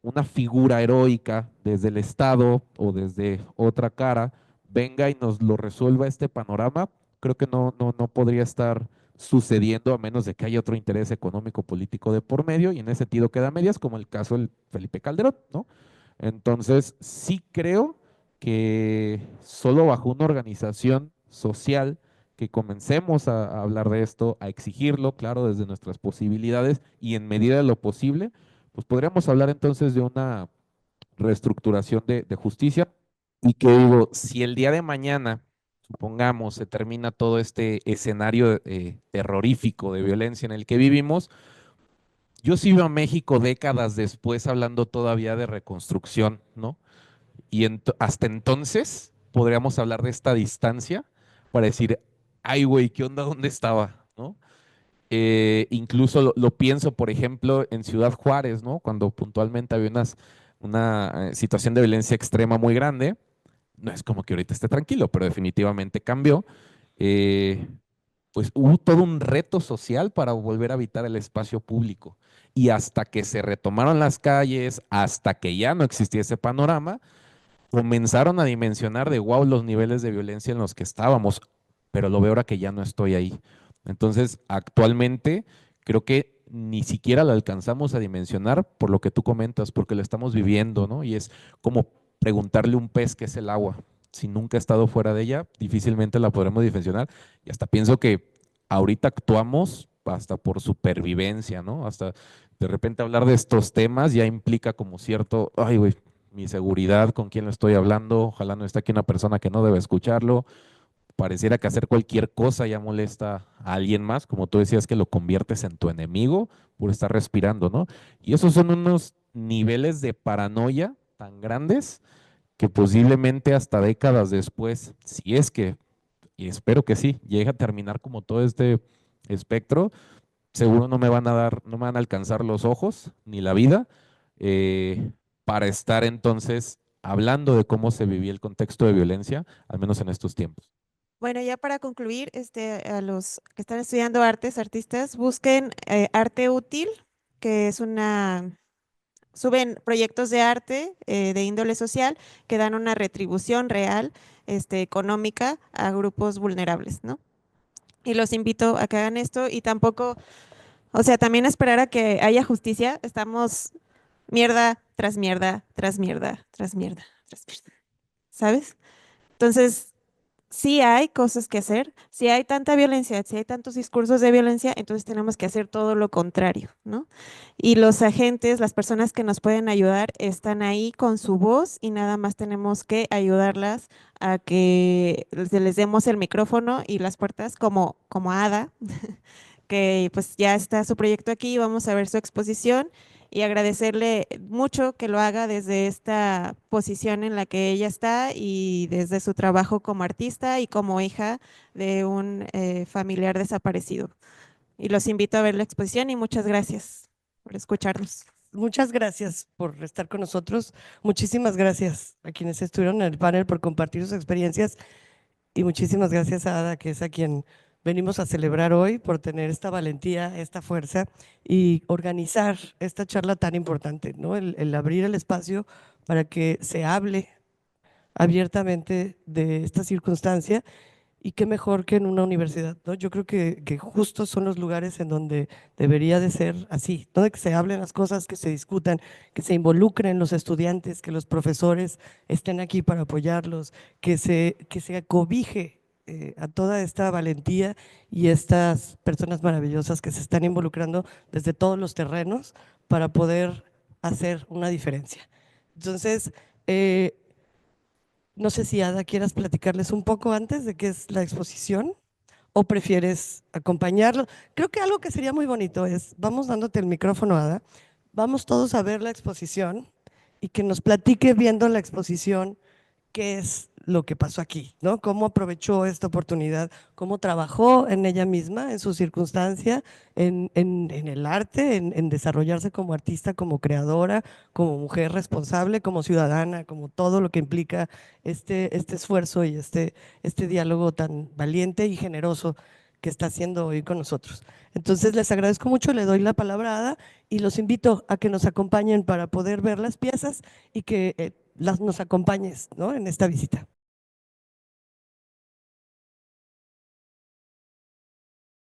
una figura heroica desde el Estado o desde otra cara, venga y nos lo resuelva este panorama, creo que no podría estar sucediendo a menos de que haya otro interés económico político de por medio y en ese sentido queda a medias como el caso del Felipe Calderón, ¿no? Entonces, sí creo que solo bajo una organización social que comencemos a hablar de esto, a exigirlo, claro, desde nuestras posibilidades y en medida de lo posible, pues podríamos hablar entonces de una reestructuración de justicia y que digo, si el día de mañana, supongamos, se termina todo este escenario terrorífico de violencia en el que vivimos, yo sí veo a México décadas después hablando todavía de reconstrucción, ¿no? Y hasta entonces podríamos hablar de esta distancia para decir, ay, güey, ¿qué onda? ¿Dónde estaba? ¿No? Incluso lo pienso, por ejemplo, en Ciudad Juárez, ¿no? Cuando puntualmente había una situación de violencia extrema muy grande. No es como que ahorita esté tranquilo, pero definitivamente cambió. Eh, pues hubo todo un reto social para volver a habitar el espacio público. Y hasta que se retomaron las calles, hasta que ya no existía ese panorama, comenzaron a dimensionar de wow los niveles de violencia en los que estábamos, pero lo veo ahora que ya no estoy ahí. Entonces, actualmente creo que ni siquiera lo alcanzamos a dimensionar por lo que tú comentas, porque lo estamos viviendo, ¿no? Y es como preguntarle a un pez qué es el agua. Si nunca ha estado fuera de ella, difícilmente la podremos dimensionar. Y hasta pienso que ahorita actuamos hasta por supervivencia, ¿no? Hasta de repente hablar de estos temas ya implica como cierto, ay, güey, mi seguridad, con quién lo estoy hablando, ojalá no esté aquí una persona que no debe escucharlo. Pareciera que hacer cualquier cosa ya molesta a alguien más, como tú decías que lo conviertes en tu enemigo por estar respirando, ¿no? Y esos son unos niveles de paranoia tan grandes que posiblemente hasta décadas después, si es que, y espero que sí, llegue a terminar como todo este espectro, seguro no me van a dar, no me van a alcanzar los ojos ni la vida para estar entonces hablando de cómo se vivía el contexto de violencia, al menos en estos tiempos. Bueno, ya para concluir, a los que están estudiando artes, artistas, busquen Arte Útil, que es suben proyectos de arte de índole social que dan una retribución real, económica a grupos vulnerables, ¿no? Y los invito a que hagan esto y tampoco, o sea, también esperar a que haya justicia. Estamos mierda tras mierda, tras mierda, tras mierda, tras mierda, ¿sabes? Entonces, sí hay cosas que hacer, si hay tanta violencia, si hay tantos discursos de violencia, entonces tenemos que hacer todo lo contrario, ¿no? Y los agentes, las personas que nos pueden ayudar, están ahí con su voz y nada más tenemos que ayudarlas a que les demos el micrófono y las puertas como a Ada, que pues ya está su proyecto aquí, vamos a ver su exposición y agradecerle mucho que lo haga desde esta posición en la que ella está y desde su trabajo como artista y como hija de un familiar desaparecido. Y los invito a ver la exposición y muchas gracias por escucharnos. Muchas gracias por estar con nosotros. Muchísimas gracias a quienes estuvieron en el panel por compartir sus experiencias y muchísimas gracias a Ada, que es a quien venimos a celebrar hoy por tener esta valentía, esta fuerza y organizar esta charla tan importante, ¿no? El abrir el espacio para que se hable abiertamente de esta circunstancia. Y qué mejor que en una universidad, ¿no? Yo creo que justo son los lugares en donde debería de ser así, ¿no? De que se hablen las cosas, que se discutan, que se involucren los estudiantes, que los profesores estén aquí para apoyarlos, que se acobije a toda esta valentía y estas personas maravillosas que se están involucrando desde todos los terrenos para poder hacer una diferencia. Entonces, no sé si Ada quieras platicarles un poco antes de qué es la exposición o prefieres acompañarlo. Creo que algo que sería muy bonito es, vamos dándote el micrófono, Ada, vamos todos a ver la exposición y que nos platique viendo la exposición qué es lo que pasó aquí, ¿no? Cómo aprovechó esta oportunidad, cómo trabajó en ella misma, en su circunstancia, en el arte, en desarrollarse como artista, como creadora, como mujer responsable, como ciudadana, como todo lo que implica este esfuerzo y este diálogo tan valiente y generoso que está haciendo hoy con nosotros. Entonces les agradezco mucho, le doy la palabra a Ada y los invito a que nos acompañen para poder ver las piezas y que nos acompañes, ¿no? En esta visita.